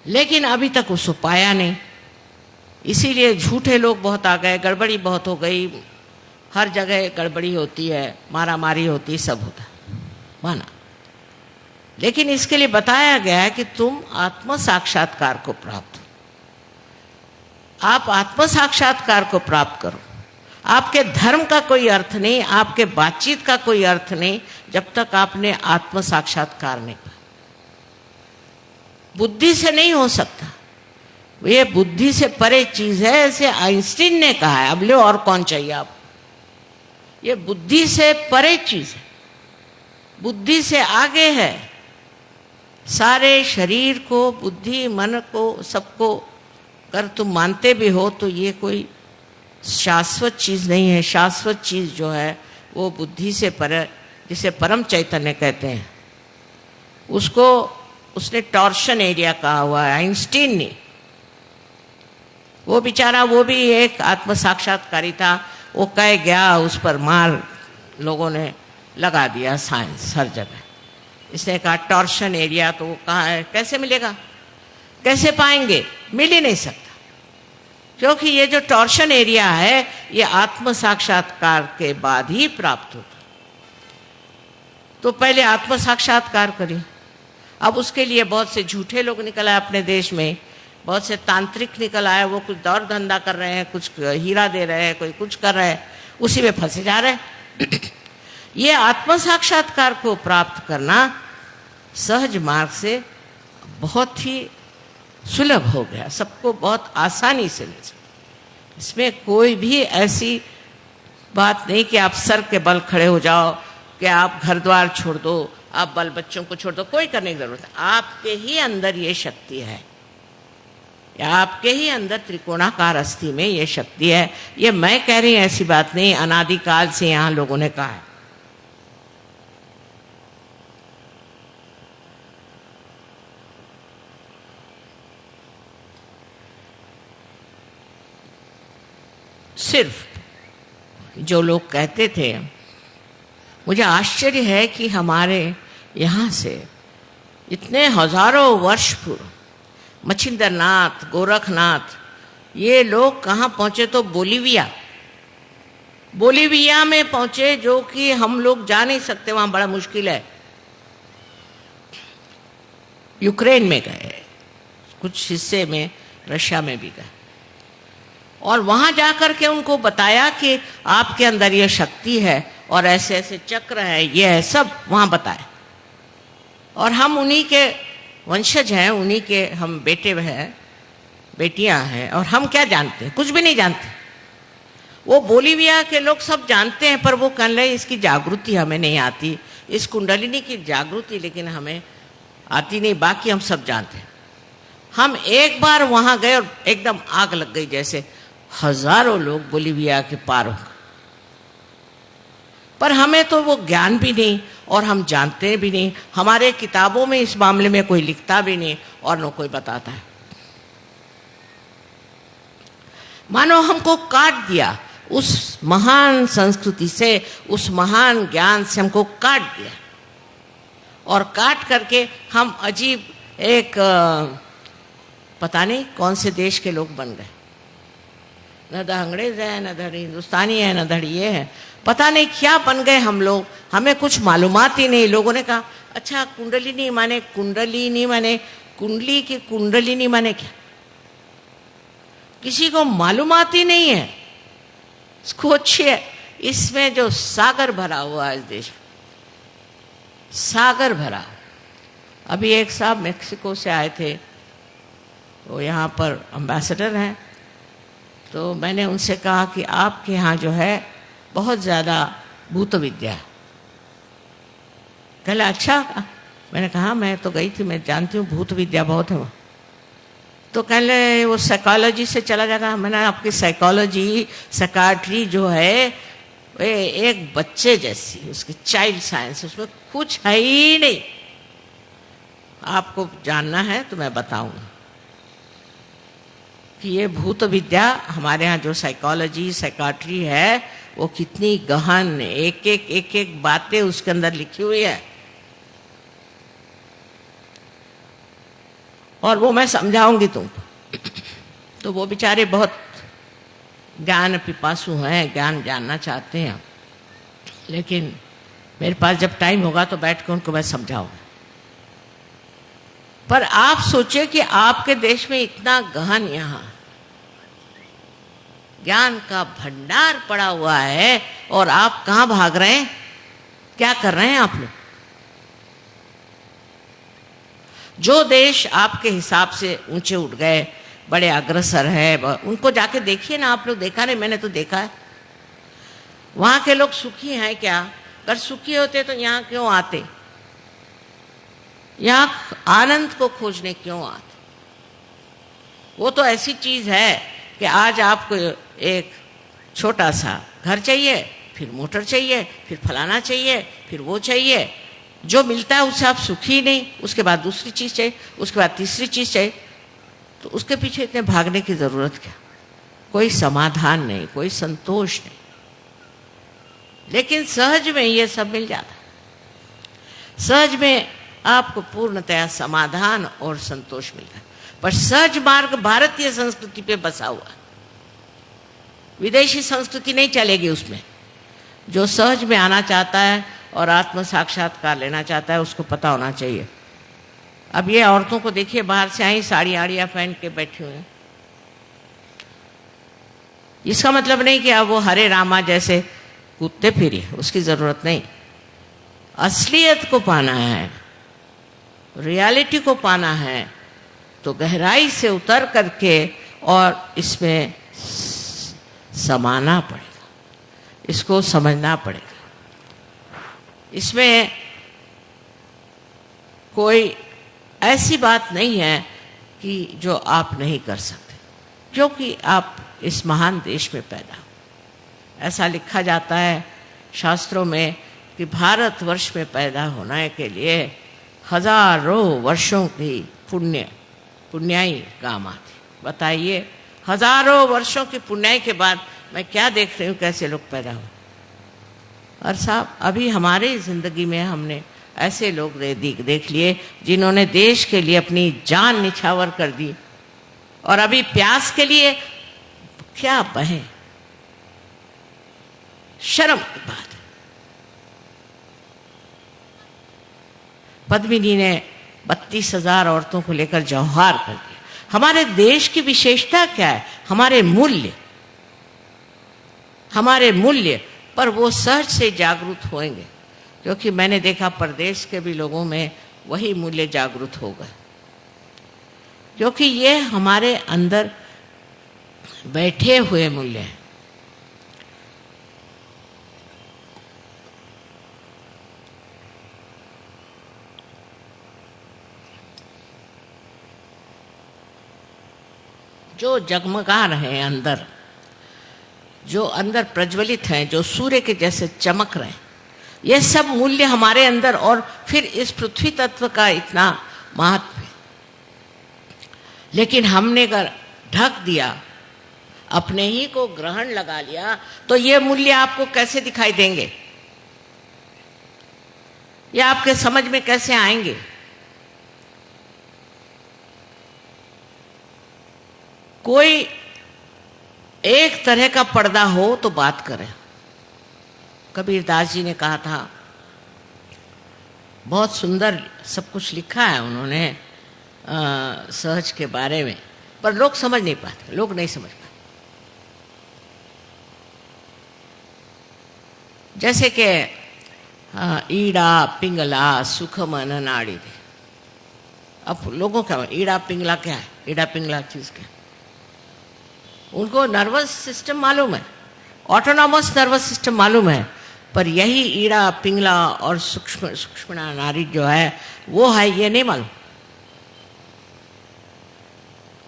लेकिन अभी तक उसको पाया नहीं। इसीलिए झूठे लोग बहुत आ गए, गड़बड़ी बहुत हो गई, हर जगह गड़बड़ी होती है, मारा मारी होती है, सब होता है, माना। लेकिन इसके लिए बताया गया है कि तुम आत्म साक्षात्कार को प्राप्त हो। आप आत्म साक्षात्कार को प्राप्त करो। आपके धर्म का कोई अर्थ नहीं, आपके बातचीत का कोई अर्थ नहीं जब तक आपने आत्म साक्षात्कार नहीं किया। बुद्धि से नहीं हो सकता, ये बुद्धि से परे चीज है, ऐसे आइंस्टीन ने कहा है। अब लो और कौन चाहिए आप? ये बुद्धि से परे चीज है, बुद्धि से आगे है। सारे शरीर को, बुद्धि, मन को, सबको अगर तुम मानते भी हो तो ये कोई शाश्वत चीज नहीं है। शाश्वत चीज जो है वो बुद्धि से परे, जिसे परम चैतन्य कहते हैं, उसको उसने टॉर्शन एरिया कहा हुआ है आइंस्टीन ने। वो बेचारा, वो भी एक आत्म साक्षात्कारी था, वो कह गया, उस पर मार लोगों ने लगा दिया, साइंस हर जगह। इसने कहा टॉर्शन एरिया, तो वो कहाँ है, कैसे मिलेगा, कैसे पाएंगे? मिल ही नहीं सकता, क्योंकि ये जो टॉर्शन एरिया है ये आत्म साक्षात्कार के बाद ही प्राप्त होता। तो पहले आत्म साक्षात्कार करें। अब उसके लिए बहुत से झूठे लोग निकल आए अपने देश में, बहुत से तांत्रिक निकल आए, वो कुछ दौर धंधा कर रहे हैं, कुछ हीरा दे रहे हैं, कोई कुछ कर रहे हैं, उसी में फंसे जा रहे हैं। ये आत्म साक्षात्कार को प्राप्त करना सहज मार्ग से बहुत ही सुलभ हो गया, सबको बहुत आसानी से मिल सकता। इसमें कोई भी ऐसी बात नहीं कि आप सर के बल खड़े हो जाओ, कि आप घर द्वार छोड़ दो, आप बाल बच्चों को छोड़ दो, कोई करने की जरूरत है। आपके ही अंदर ये शक्ति है, आपके ही अंदर त्रिकोणाकार अस्थि में ये शक्ति है। ये मैं कह रही हूं, ऐसी बात नहीं, अनादिकाल से यहां लोगों ने कहा है। सिर्फ जो लोग कहते थे, मुझे आश्चर्य है कि हमारे यहाँ से इतने हजारों वर्ष पूर्व मच्छिंद्रनाथ, गोरखनाथ, ये लोग कहाँ पहुँचे? तो बोलीविया में पहुँचे, जो कि हम लोग जा नहीं सकते, वहाँ बड़ा मुश्किल है। यूक्रेन में गए, कुछ हिस्से में रशिया में भी गए, और वहां जाकर के उनको बताया कि आपके अंदर ये शक्ति है और ऐसे ऐसे चक्र है, ये है, सब वहां बताए। और हम उन्हीं के वंशज हैं, उन्हीं के हम बेटे हैं, बेटियां हैं, और हम क्या जानते हैं? कुछ भी नहीं जानते। वो बोलीविया के लोग सब जानते हैं, पर वो कह रहे इसकी जागृति हमें नहीं आती, इस कुंडलिनी की जागृति लेकिन हमें आती नहीं, बाकी हम सब जानते हैं। हम एक बार वहां गए और एकदम आग लग गई, जैसे हजारों लोग बोलीविया के पार हो। पर हमें तो वो ज्ञान भी नहीं और हम जानते भी नहीं, हमारे किताबों में इस मामले में कोई लिखता भी नहीं और न कोई बताता है। मानो हमको काट दिया, उस महान संस्कृति से, उस महान ज्ञान से हमको काट दिया, और काट करके हम अजीब एक पता नहीं कौन से देश के लोग बन गए। न तो अंग्रेज है, न धड़ी हिंदुस्तानी है, न धड़ी ये है, पता नहीं क्या बन गए हम लोग, हमें कुछ मालूमात ही नहीं। लोगों ने कहा अच्छा कुंडलिनी माने कुंडलिनी माने कुंडली की कुंडलिनी माने क्या, किसी को मालूमात ही नहीं है। सोचिए इसमें जो सागर भरा हुआ है इस देश में, सागर भरा। अभी एक साहब मेक्सिको से आए थे, वो यहाँ पर एम्बेसडर हैं, तो मैंने उनसे कहा कि आपके यहाँ जो है बहुत ज़्यादा भूत विद्या है। कहले अच्छा, मैंने कहा मैं तो गई थी, मैं जानती हूँ भूत विद्या बहुत है वहाँ। तो कहले वो साइकोलॉजी से चला जाएगा। मैंने आपकी साइकोलॉजी साइकाट्री जो है वे एक बच्चे जैसी, उसकी चाइल्ड साइंस, उसमें कुछ है ही नहीं। आपको जानना है तो मैं बताऊंगा कि ये भूत विद्या हमारे यहाँ जो साइकोलॉजी साइकाट्री है वो कितनी गहन, एक एक बातें उसके अंदर लिखी हुई है, और वो मैं समझाऊंगी तुमको। तो वो बेचारे बहुत ज्ञान पिपासु हैं, ज्ञान जानना चाहते हैं, लेकिन मेरे पास जब टाइम होगा तो बैठ कर उनको मैं समझाऊंगा। पर आप सोचिए कि आपके देश में इतना गहन यहाँ ज्ञान का भंडार पड़ा हुआ है, और आप कहाँ भाग रहे हैं, क्या कर रहे हैं आप लोग। जो देश आपके हिसाब से ऊंचे उठ गए, बड़े अग्रसर है, उनको जाके देखिए ना आप लोग। देखा नहीं, मैंने तो देखा है। वहां के लोग सुखी हैं क्या? अगर सुखी होते तो यहाँ क्यों आते? यहाँ आनंद को खोजने क्यों आते? वो तो ऐसी चीज है कि आज आपको एक छोटा सा घर चाहिए, फिर मोटर चाहिए, फिर फलाना चाहिए, फिर वो चाहिए, जो मिलता है उससे आप सुखी नहीं, उसके बाद दूसरी चीज चाहिए, उसके बाद तीसरी चीज चाहिए, तो उसके पीछे इतने भागने की जरूरत क्या? कोई समाधान नहीं, कोई संतोष नहीं। लेकिन सहज में ये सब मिल जाता है। सहज में आपको पूर्णतया समाधान और संतोष मिलता है। पर सहज मार्ग भारतीय संस्कृति पे बसा हुआ है, विदेशी संस्कृति नहीं चलेगी उसमें। जो सहज में आना चाहता है और आत्म साक्षात्कार लेना चाहता है, उसको पता होना चाहिए। अब ये औरतों को देखिए, बाहर से आई साड़ी आड़ियाँ पहन के बैठी हुई हैं। इसका मतलब नहीं कि अब वो हरे रामा जैसे कूदते फिरिए, उसकी जरूरत नहीं। असलियत को पाना है, रियलिटी को पाना है, तो गहराई से उतर करके और इसमें समाना पड़ेगा, इसको समझना पड़ेगा। इसमें कोई ऐसी बात नहीं है कि जो आप नहीं कर सकते, क्योंकि आप इस महान देश में पैदा हो। ऐसा लिखा जाता है शास्त्रों में कि भारतवर्ष में पैदा होने के लिए हजारों वर्षों की पुण्याई काम आती। बताइए, हजारों वर्षों की पुण्याई के बाद मैं क्या देख रही हूँ, कैसे लोग पैदा हो। और साहब अभी हमारे जिंदगी में हमने ऐसे लोग देख लिए जिन्होंने देश के लिए अपनी जान निछावर कर दी, और अभी प्यास के लिए क्या बहे, शर्म की बात है। पद्मिनी ने 32,000 औरतों को लेकर जौहार कर दिया। हमारे देश की विशेषता क्या है? हमारे मूल्य पर वो सहज से जागरूक होंगे, क्योंकि मैंने देखा परदेश के भी लोगों में वही मूल्य जागरूक हो गए, क्योंकि ये हमारे अंदर बैठे हुए मूल्य हैं। जो जगमगा रहे हैं अंदर, जो अंदर प्रज्वलित हैं, जो सूर्य के जैसे चमक रहे हैं, ये सब मूल्य हमारे अंदर, और फिर इस पृथ्वी तत्व का इतना महत्व है। लेकिन हमने अगर ढक दिया, अपने ही को ग्रहण लगा लिया, तो ये मूल्य आपको कैसे दिखाई देंगे, ये आपके समझ में कैसे आएंगे? कोई एक तरह का पर्दा हो तो बात करें। कबीरदास जी ने कहा था, बहुत सुंदर सब कुछ लिखा है उन्होंने सहज के बारे में, पर लोग समझ नहीं पाते, लोग नहीं समझ पाते। जैसे कि ईड़ा पिंगला सुख मन नाड़ी। अब लोगों का ईड़ा पिंगला क्या है? ईड़ा पिंगला चीज क्या है? उनको नर्वस सिस्टम मालूम है, ऑटोनॉमस नर्वस सिस्टम मालूम है, पर यही ईड़ा पिंगला और सूक्ष्म सूक्ष्म नाड़ी जो है वो है, ये नहीं मालूम।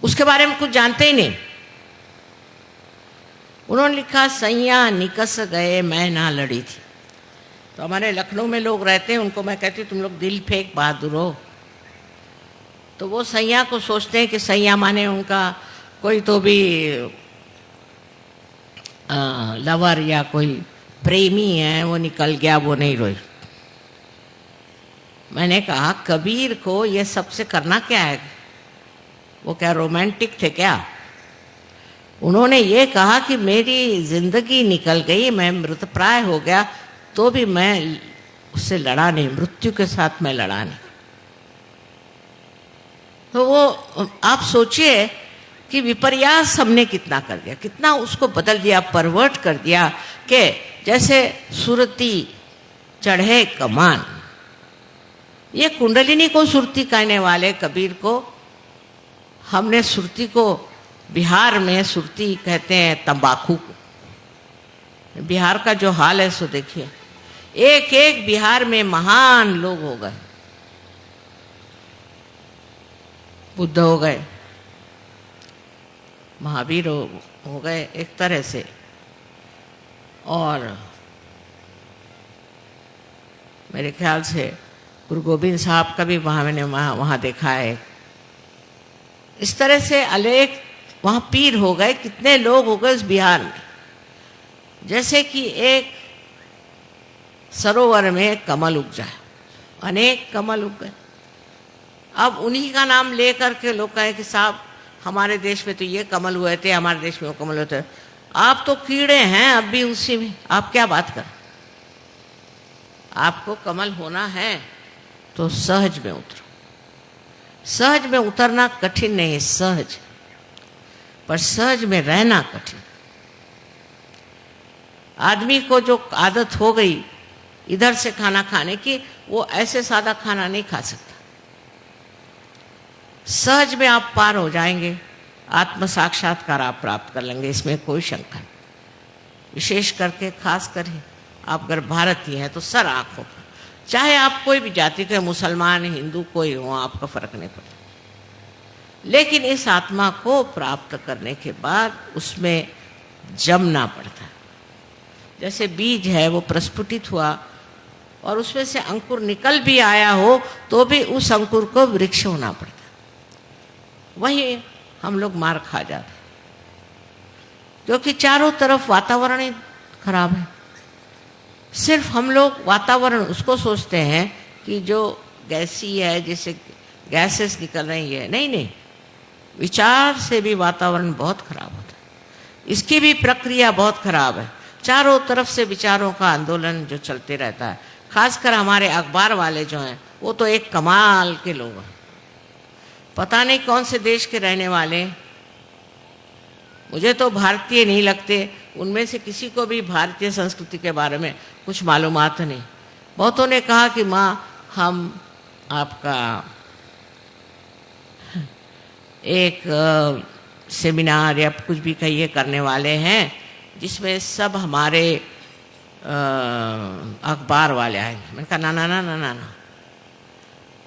उसके बारे में कुछ जानते ही नहीं। उन्होंने लिखा, सैया निकस गए मैं ना लड़ी थी। तो हमारे लखनऊ में लोग रहते हैं, उनको मैं कहती हूँ तुम लोग दिल फेंक बहादुर हो। तो वो सैया को सोचते हैं कि सैया माने उनका कोई तो भी लवर या कोई प्रेमी है, वो निकल गया, वो नहीं रोई। मैंने कहा, कबीर को ये सबसे करना क्या है? वो क्या रोमांटिक थे क्या? उन्होंने ये कहा कि मेरी जिंदगी निकल गई, मैं मृतप्राय हो गया, तो भी मैं उससे लड़ा नहीं, मृत्यु के साथ मैं लड़ा नहीं। तो वो आप सोचिए कि विपर्यास हमने कितना कर दिया, कितना उसको बदल दिया, परवर्ट कर दिया, कि जैसे सुरती चढ़े कमान। ये कुंडलिनी को सुरती कहने वाले कबीर को हमने सुरती को, बिहार में सुरती कहते हैं तंबाकू को। बिहार का जो हाल है सो देखिए, एक एक बिहार में महान लोग हो गए, बुद्ध हो गए, महावीर हो गए एक तरह से, और मेरे ख्याल से गुरु गोविंद साहब का भी वहाँ मैंने वहाँ देखा है। इस तरह से अनेक वहाँ पीर हो गए, कितने लोग हो गए उस बिहार में। जैसे कि एक सरोवर में कमल उग जाए, अनेक कमल उग गए। अब उन्हीं का नाम ले करके लोग कहें कि साहब हमारे देश में तो ये कमल हुए थे, हमारे देश में वो कमल होते। आप तो कीड़े हैं अब भी उसी में, आप क्या बात कर। आपको कमल होना है तो सहज में उतरो। सहज में उतरना कठिन नहीं है, सहज, पर सहज में रहना कठिन। आदमी को जो आदत हो गई इधर से खाना खाने की, वो ऐसे सादा खाना नहीं खा सकता। सहज में आप पार हो जाएंगे, आत्म साक्षात्कार आप प्राप्त कर लेंगे, इसमें कोई शंका नहीं। विशेष करके खास करके आप अगर भारतीय हैं तो सर आंखों पर, चाहे आप कोई भी जाति के, मुसलमान हिंदू कोई हो, आपका फर्क नहीं पड़ता। लेकिन इस आत्मा को प्राप्त करने के बाद उसमें जमना पड़ता है। जैसे बीज है वो प्रस्फुटित हुआ और उसमें से अंकुर निकल भी आया हो तो भी उस अंकुर को वृक्ष होना पड़ता है। वही हम लोग मार खा जाते क्योंकि चारों तरफ वातावरण ही खराब है। सिर्फ हम लोग वातावरण उसको सोचते हैं कि जो गैसी है, जैसे गैसेस निकल रही है, नहीं नहीं, विचार से भी वातावरण बहुत खराब होता है। इसकी भी प्रक्रिया बहुत खराब है। चारों तरफ से विचारों का आंदोलन जो चलते रहता है। खासकर हमारे अखबार वाले जो हैं वो तो एक कमाल के लोग हैं। पता नहीं कौन से देश के रहने वाले, मुझे तो भारतीय नहीं लगते। उनमें से किसी को भी भारतीय संस्कृति के बारे में कुछ मालूमात नहीं। बहुतों ने कहा कि माँ हम आपका एक सेमिनार या कुछ भी कहिए करने वाले हैं जिसमें सब हमारे अखबार वाले आएंगे। मैंने कहा ना ना ना ना ना ना,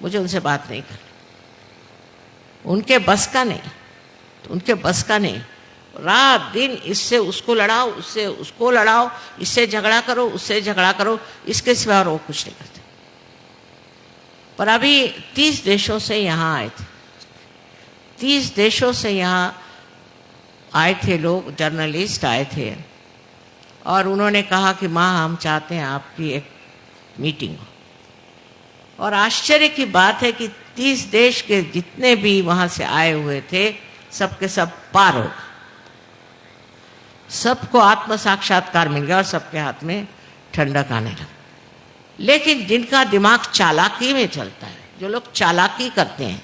मुझे उनसे बात नहीं करनी, उनके बस का नहीं। तो उनके बस का नहीं। रात दिन इससे उसको लड़ाओ, उससे उसको लड़ाओ, इससे झगड़ा करो, उससे झगड़ा करो, इसके सिवा और वो कुछ नहीं करते। पर अभी 30 देशों से यहाँ आए थे, 30 देशों से यहाँ आए थे लोग, जर्नलिस्ट आए थे, और उन्होंने कहा कि माँ हम चाहते हैं आपकी एक मीटिंग हो। और आश्चर्य की बात है कि 30 देश के जितने भी वहाँ से आए हुए थे सबके सब पार हो गए, सबको आत्म साक्षात्कार मिल गया और सबके हाथ में ठंडक आने लगा। लेकिन जिनका दिमाग चालाकी में चलता है, जो लोग चालाकी करते हैं,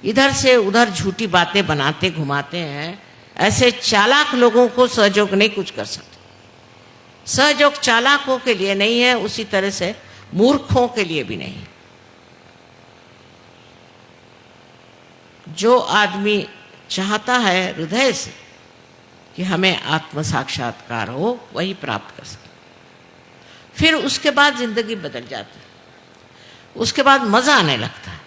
इधर से उधर झूठी बातें बनाते घुमाते हैं, ऐसे चालाक लोगों को सहयोग नहीं कुछ कर सकते। सहयोग चालाकों के लिए नहीं है, उसी तरह से मूर्खों के लिए भी नहीं। जो आदमी चाहता है हृदय से कि हमें आत्म साक्षात्कार हो, वही प्राप्त कर सकता। फिर उसके बाद जिंदगी बदल जाती है, उसके बाद मजा आने लगता है,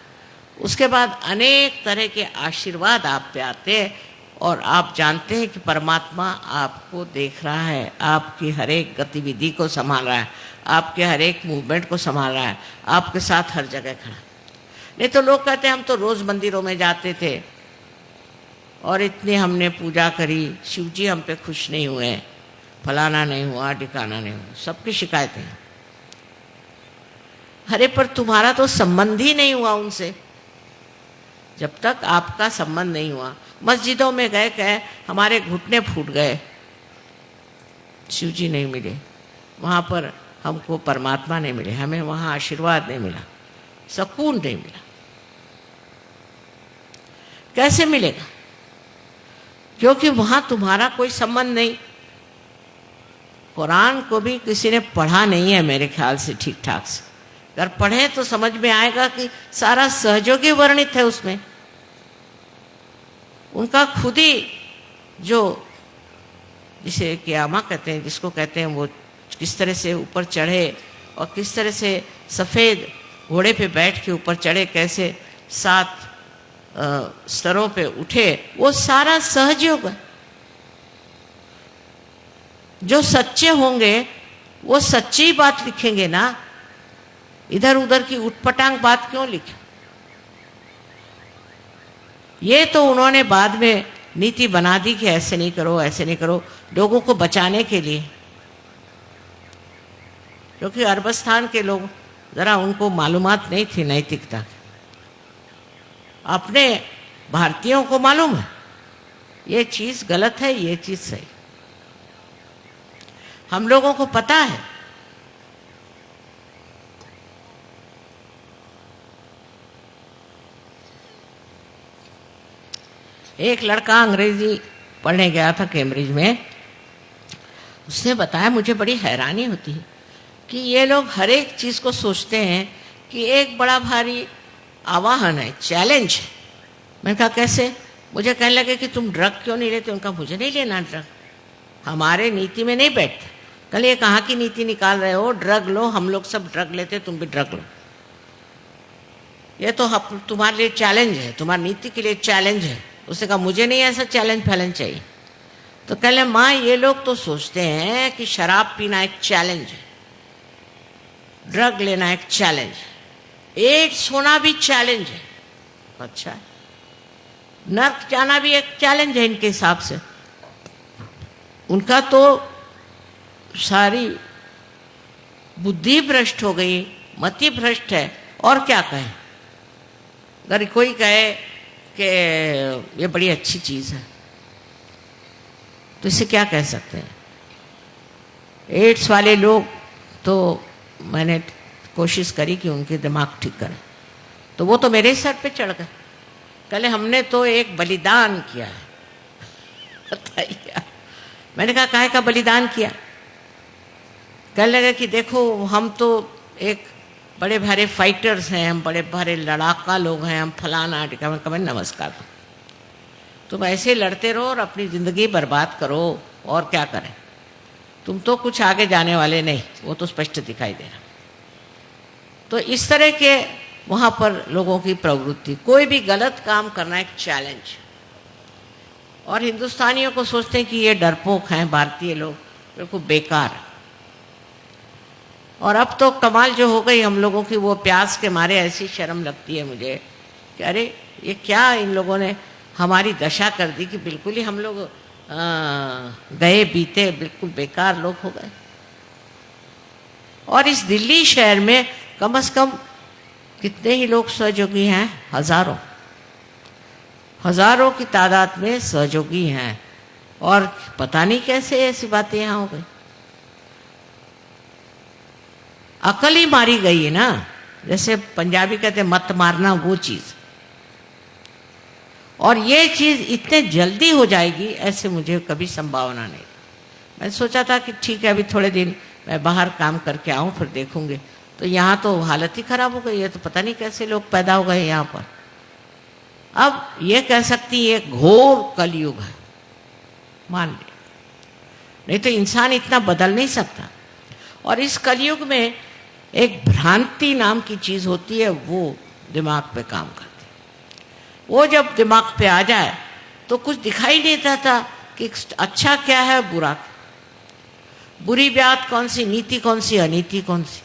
उसके बाद अनेक तरह के आशीर्वाद आप पे आते हैं और आप जानते हैं कि परमात्मा आपको देख रहा है, आपकी हर एक गतिविधि को संभाल रहा है, आपके हर एक मूवमेंट को संभाल रहा है, आपके साथ हर जगह खड़ा। नहीं तो लोग कहते हैं हम तो रोज मंदिरों में जाते थे और इतनी हमने पूजा करी, शिव जी हम पे खुश नहीं हुए, फलाना नहीं हुआ, ठिकाना नहीं हुआ, सबकी शिकायतें हैं। अरे पर तुम्हारा तो संबंध ही नहीं हुआ उनसे। जब तक आपका संबंध नहीं हुआ, मस्जिदों में गए कहे हमारे घुटने फूट गए, शिव जी नहीं मिले, वहाँ पर हमको परमात्मा नहीं मिले, हमें वहाँ आशीर्वाद नहीं मिला, सुकून नहीं मिला। कैसे मिलेगा? क्योंकि वहाँ तुम्हारा कोई संबंध नहीं। कुरान को भी किसी ने पढ़ा नहीं है मेरे ख्याल से ठीक ठाक से। अगर पढ़े तो समझ में आएगा कि सारा सहयोगी वर्णित है उसमें। उनका खुद ही जो जिसे क़यामा कहते हैं, जिसको कहते हैं, वो किस तरह से ऊपर चढ़े और किस तरह से सफ़ेद घोड़े पे बैठ के ऊपर चढ़े, कैसे 7 स्तरों पे उठे, वो सारा सहयोग है। जो सच्चे होंगे वो सच्ची बात लिखेंगे ना, इधर उधर की उटपटांग बात क्यों लिखे? ये तो उन्होंने बाद में नीति बना दी कि ऐसे नहीं करो, ऐसे नहीं करो, लोगों को बचाने के लिए। क्योंकि अरबस्तान के लोग जरा उनको मालूमात नहीं थी नैतिकता। अपने भारतीयों को मालूम है ये चीज गलत है, ये चीज सही। हम लोगों को पता है। एक लड़का अंग्रेजी पढ़ने गया था कैम्ब्रिज में, उसने बताया, मुझे बड़ी हैरानी होती है कि ये लोग हर एक चीज को सोचते हैं कि एक बड़ा भारी आवाहन है, चैलेंज है। मैंने कहा कैसे? मुझे कहने लगे कि तुम ड्रग क्यों नहीं लेते? उनका मुझे नहीं लेना ड्रग, हमारे नीति में नहीं बैठते। कल ये कहाँ की नीति निकाल रहे हो? ड्रग लो, हम लोग सब ड्रग लेते, तुम भी ड्रग लो। ये तो तुम्हारे लिए चैलेंज है, तुम्हारी नीति के लिए चैलेंज है। उसने कहा मुझे नहीं ऐसा चैलेंज फैलेंज चाहिए। तो कहले माँ ये लोग तो सोचते हैं कि शराब पीना एक चैलेंज है, ड्रग लेना एक चैलेंज है, एड्स होना भी चैलेंज है। अच्छा, नर्क जाना भी एक चैलेंज है इनके हिसाब से। उनका तो सारी बुद्धि भ्रष्ट हो गई, मति भ्रष्ट है। और क्या कहें? अगर कोई कहे कि ये बड़ी अच्छी चीज है तो इसे क्या कह सकते हैं? एड्स वाले लोग तो मैंने कोशिश करी कि उनके दिमाग ठीक करें, तो वो तो मेरे सर पे चढ़ गए। कहले हमने तो एक बलिदान किया है। बताइए। मैंने कहा काहे का बलिदान किया? कहने लगे कि देखो हम तो एक बड़े भारे फाइटर्स हैं, हम बड़े भारे लड़ाका लोग हैं, हम फलाना टिका। मैं नमस्कार, तुम ऐसे लड़ते रहो और अपनी ज़िंदगी बर्बाद करो, और क्या करें? तुम तो कुछ आगे जाने वाले नहीं, वो तो स्पष्ट दिखाई दे रहा। तो इस तरह के वहाँ पर लोगों की प्रवृत्ति, कोई भी गलत काम करना एक चैलेंज। और हिंदुस्तानियों को सोचते हैं कि ये डरपोक हैं भारतीय लोग, बिल्कुल बेकार। और अब तो कमाल जो हो गई हम लोगों की, वो प्यास के मारे ऐसी शर्म लगती है मुझे कि अरे ये क्या इन लोगों ने हमारी दशा कर दी कि बिल्कुल ही हम लोग गए बीते बिल्कुल बेकार लोग हो गए। और इस दिल्ली शहर में कम से कम कितने ही लोग सहयोगी हैं, हजारों हजारों की तादाद में सहयोगी हैं। और पता नहीं कैसे ऐसी बातें यहाँ हो गई। अकल ही मारी गई है ना, जैसे पंजाबी कहते मत मारना, वो चीज। और ये चीज इतने जल्दी हो जाएगी ऐसे मुझे कभी संभावना नहीं। मैं सोचा था कि ठीक है अभी थोड़े दिन मैं बाहर काम करके आऊं फिर देखूंगी, तो यहाँ तो हालत ही खराब हो गई है। तो पता नहीं कैसे लोग पैदा हो गए यहाँ पर। अब ये कह सकती है घोर कलयुग है, मान ले, नहीं तो इंसान इतना बदल नहीं सकता। और इस कलयुग में एक भ्रांति नाम की चीज होती है, वो दिमाग पे काम करती है। वो जब दिमाग पे आ जाए तो कुछ दिखाई नहीं देता कि अच्छा क्या है, बुरा, बुरी बात कौन सी, नीति कौन सी, अनीति कौन सी,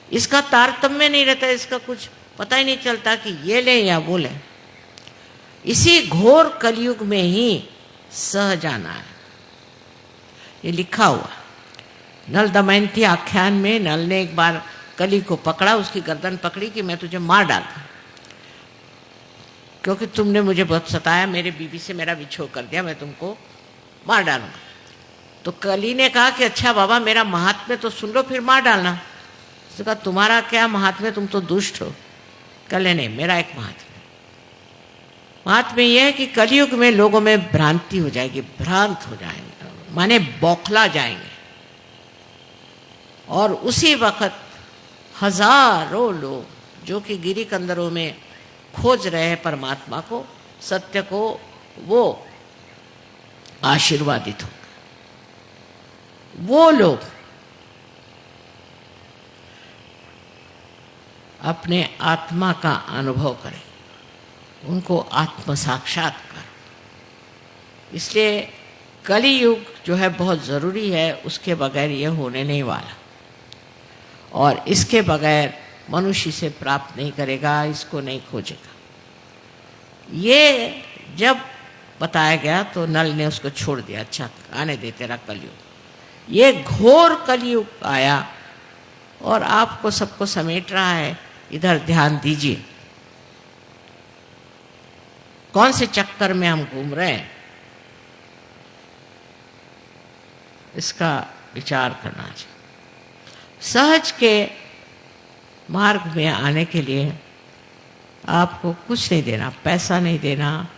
इसका तारतम्य नहीं रहता। इसका कुछ पता ही नहीं चलता कि ये ले या वो ले। इसी घोर कलयुग में ही सह जाना है, ये लिखा हुआ। नल दमयंती आख्यान में नल ने एक बार कली को पकड़ा, उसकी गर्दन पकड़ी कि मैं तुझे मार डालता क्योंकि तुमने मुझे बहुत सताया, मेरे बीबी से मेरा विछोह कर दिया, मैं तुमको मार डालूंगा। तो कली ने कहा कि अच्छा बाबा मेरा महात्म्य तो सुन लो फिर मार डालना। उसने कहा तुम्हारा क्या महात्म्य, तुम तो दुष्ट हो। कले नहीं, मेरा एक महात्म्य यह है कि कलयुग में लोगों में भ्रांति हो जाएगी, भ्रांत हो जाएंगे, माने बौखला जाएंगे। और उसी वक्त हजारों लोग जो कि गिरी कंदरों में खोज रहे हैं परमात्मा को, सत्य को, वो आशीर्वादित होंगे। वो लोग अपने आत्मा का अनुभव करें, उनको आत्म साक्षात्कार। इसलिए कलियुग जो है बहुत ज़रूरी है, उसके बगैर ये होने नहीं वाला। और इसके बगैर मनुष्य से प्राप्त नहीं करेगा, इसको नहीं खोजेगा। ये जब बताया गया तो नल ने उसको छोड़ दिया, अच्छा आने दे तेरा कलयुग। ये घोर कलयुग आया और आपको सबको समेट रहा है। इधर ध्यान दीजिए, कौन से चक्कर में हम घूम रहे हैं, इसका विचार करना चाहिए। सहज के मार्ग में आने के लिए आपको कुछ नहीं देना, पैसा नहीं देना,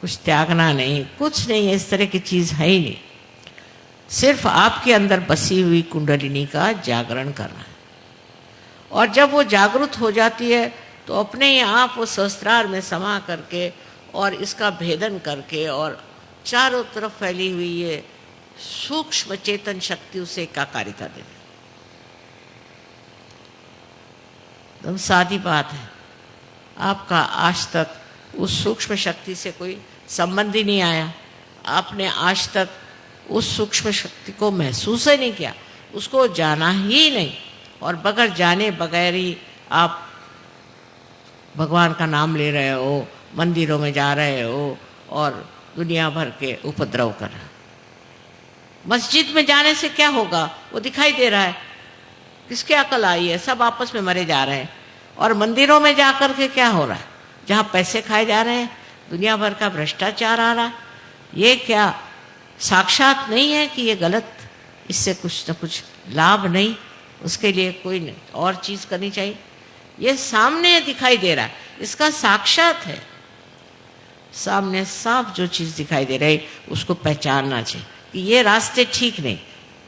कुछ त्यागना नहीं, कुछ नहीं, इस तरह की चीज है ही नहीं। सिर्फ आपके अंदर बसी हुई कुंडलिनी का जागरण करना है। और जब वो जागृत हो जाती है तो अपने ही आप वो सहस्त्रार में समा करके और इसका भेदन करके और चारों तरफ फैली हुई ये सूक्ष्म चेतन शक्ति उसे एकाकारिता दे। एकदम सादी बात है, आपका आज तक उस सूक्ष्म शक्ति से कोई संबंध ही नहीं आया। आपने आज तक उस सूक्ष्म शक्ति को महसूस ही नहीं किया, उसको जाना ही नहीं। और बगैर जाने बगैर ही आप भगवान का नाम ले रहे हो, मंदिरों में जा रहे हो और दुनिया भर के उपद्रव कर रहे हो। मस्जिद में जाने से क्या होगा, वो दिखाई दे रहा है, किसके अकल आई है, सब आपस में मरे जा रहे हैं। और मंदिरों में जाकर के क्या हो रहा है, जहाँ पैसे खाए जा रहे हैं, दुनिया भर का भ्रष्टाचार आ रहा है। ये क्या साक्षात नहीं है कि ये गलत, इससे कुछ न कुछ लाभ नहीं, उसके लिए कोई और चीज करनी चाहिए। ये सामने दिखाई दे रहा है, इसका साक्षात है। सामने साफ जो चीज दिखाई दे रही उसको पहचानना चाहिए कि ये रास्ते ठीक नहीं,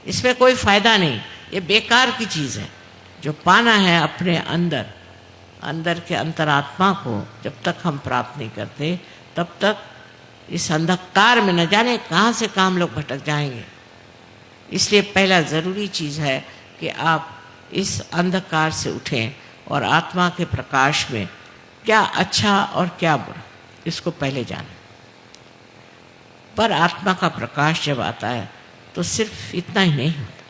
इसमें कोई फायदा नहीं, ये बेकार की चीज है। जो पाना है अपने अंदर, अंदर के अंतरात्मा को जब तक हम प्राप्त नहीं करते तब तक इस अंधकार में न जाने कहाँ से काम लोग भटक जाएंगे। इसलिए पहला ज़रूरी चीज़ है कि आप इस अंधकार से उठें और आत्मा के प्रकाश में क्या अच्छा और क्या बुरा, इसको पहले जानें। पर आत्मा का प्रकाश जब आता है तो सिर्फ इतना ही नहीं होता।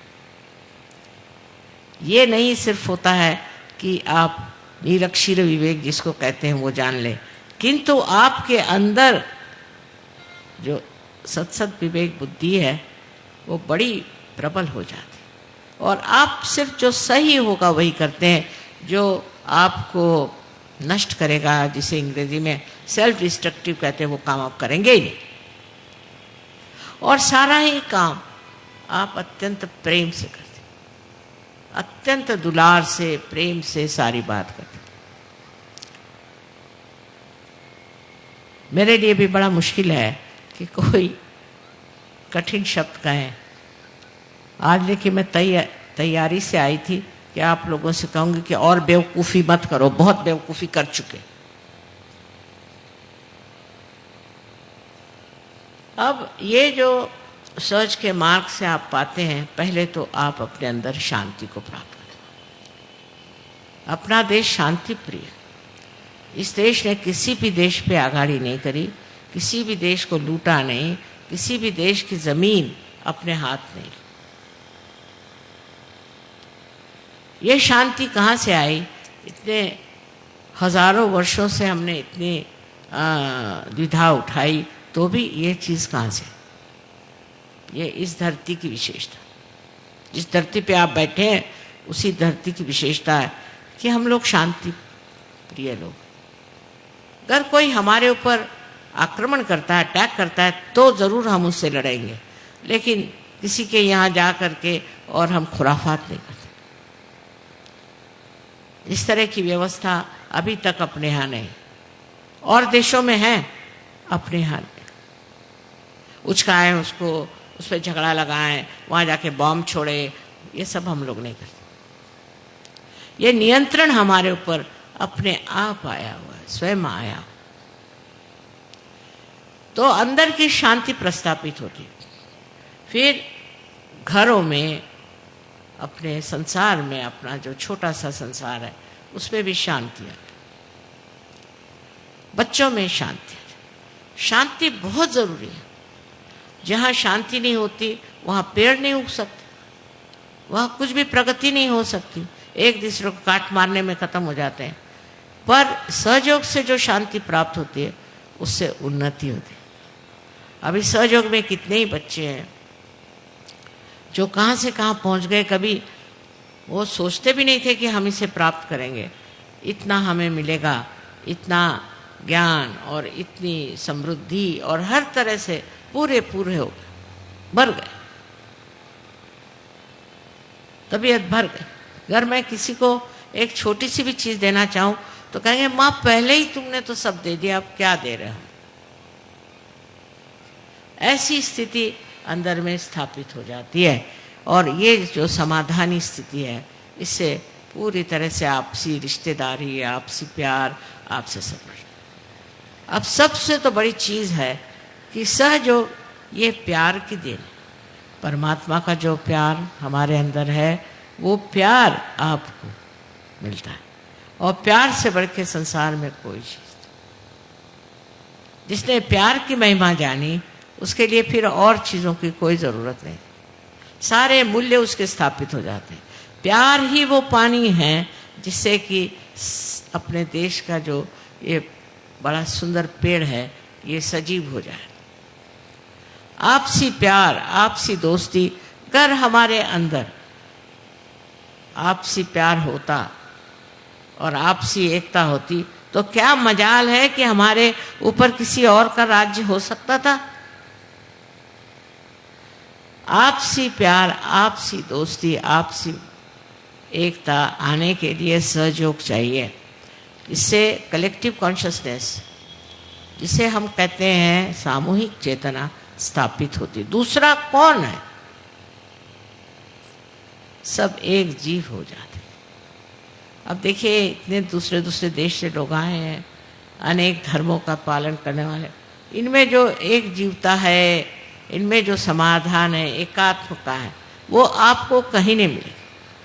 ये नहीं सिर्फ होता है कि आप निरक्षीर विवेक जिसको कहते हैं वो जान ले, किंतु आपके अंदर जो सत्सत विवेक बुद्धि है वो बड़ी प्रबल हो जाती है और आप सिर्फ जो सही होगा वही करते हैं, जो आपको नष्ट करेगा, जिसे अंग्रेजी में सेल्फ डिस्ट्रक्टिव कहते हैं, वो काम आप करेंगे ही नहीं। और सारा ही काम आप अत्यंत प्रेम से करते, अत्यंत दुलार से, प्रेम से सारी बात करते। मेरे लिए भी बड़ा मुश्किल है कि कोई कठिन शब्द कहे। आज लेकिन मैं तैयारी से आई थी कि आप लोगों से कहूंगी कि और बेवकूफ़ी मत करो, बहुत बेवकूफ़ी कर चुके। अब ये जो सर्च के मार्ग से आप पाते हैं, पहले तो आप अपने अंदर शांति को प्राप्त करें। अपना देश शांति प्रिय, इस देश ने किसी भी देश पे आगाड़ी नहीं करी, किसी भी देश को लूटा नहीं, किसी भी देश की जमीन अपने हाथ नहीं। ये शांति कहाँ से आई? इतने हजारों वर्षों से हमने इतनी द्विधा उठाई, तो भी ये चीज़ कहाँ से? ये इस धरती की विशेषता, जिस धरती पे आप बैठे हैं उसी धरती की विशेषता है कि हम लोग शांति प्रिय लोग। अगर कोई हमारे ऊपर आक्रमण करता है, अटैक करता है, तो ज़रूर हम उससे लड़ेंगे, लेकिन किसी के यहाँ जा करके और हम खुराफात नहीं करते। इस तरह की व्यवस्था अभी तक अपने यहाँ नहीं, और देशों में है, अपने यहाँ नहीं। उचकाएं उसको, उस पर झगड़ा लगाएं, वहाँ जाके बॉम्ब छोड़े, ये सब हम लोग नहीं करते। ये नियंत्रण हमारे ऊपर अपने आप आया हुआ है, स्वयं आया। तो अंदर की शांति प्रस्थापित होती है। फिर घरों में, अपने संसार में, अपना जो छोटा सा संसार है उसमें भी शांति है। बच्चों में शांति है। शांति बहुत ज़रूरी है। जहाँ शांति नहीं होती वहाँ पेड़ नहीं उग सकते, वहाँ कुछ भी प्रगति नहीं हो सकती, एक दूसरे को काट मारने में ख़त्म हो जाते हैं। पर सहयोग से जो शांति प्राप्त होती है उससे उन्नति होती है। अभी सहयोग में कितने ही बच्चे हैं जो कहाँ से कहाँ पहुँच गए, कभी वो सोचते भी नहीं थे कि हम इसे प्राप्त करेंगे, इतना हमें मिलेगा, इतना ज्ञान और इतनी समृद्धि, और हर तरह से पूरे हो गए, भर गए, तबीयत भर गई। अगर मैं किसी को एक छोटी सी भी चीज़ देना चाहूँ तो कहेंगे माँ पहले ही तुमने तो सब दे दिया, अब क्या दे रहे हो। ऐसी स्थिति अंदर में स्थापित हो जाती है, और ये जो समाधानी स्थिति है, इससे पूरी तरह से आपसी रिश्तेदारी, आपसी प्यार, आपसे समझ। अब सबसे तो बड़ी चीज़ है कि सहयोग, ये प्यार की देन। परमात्मा का जो प्यार हमारे अंदर है वो प्यार आपको मिलता है, और प्यार से बढ़ के संसार में कोई चीज़ नहीं। जिसने प्यार की महिमा जानी उसके लिए फिर और चीज़ों की कोई ज़रूरत नहीं, सारे मूल्य उसके स्थापित हो जाते हैं। प्यार ही वो पानी है जिससे कि अपने देश का जो ये बड़ा सुंदर पेड़ है ये सजीव हो जाए। आपसी प्यार, आपसी दोस्ती, अगर हमारे अंदर आपसी प्यार होता और आपसी एकता होती तो क्या मजाल है कि हमारे ऊपर किसी और का राज्य हो सकता था। आपसी प्यार, आपसी दोस्ती, आपसी एकता आने के लिए सहयोग चाहिए। इससे कलेक्टिव कॉन्शियसनेस, जिसे हम कहते हैं सामूहिक चेतना, स्थापित होती। दूसरा कौन है? सब एक जीव हो जाते। अब देखिए इतने दूसरे दूसरे देश से लोग आए हैं, अनेक धर्मों का पालन करने वाले, इनमें जो एक जीवता है, इनमें जो समाधान है, एकात्मता है, वो आपको कहीं नहीं मिलेगी।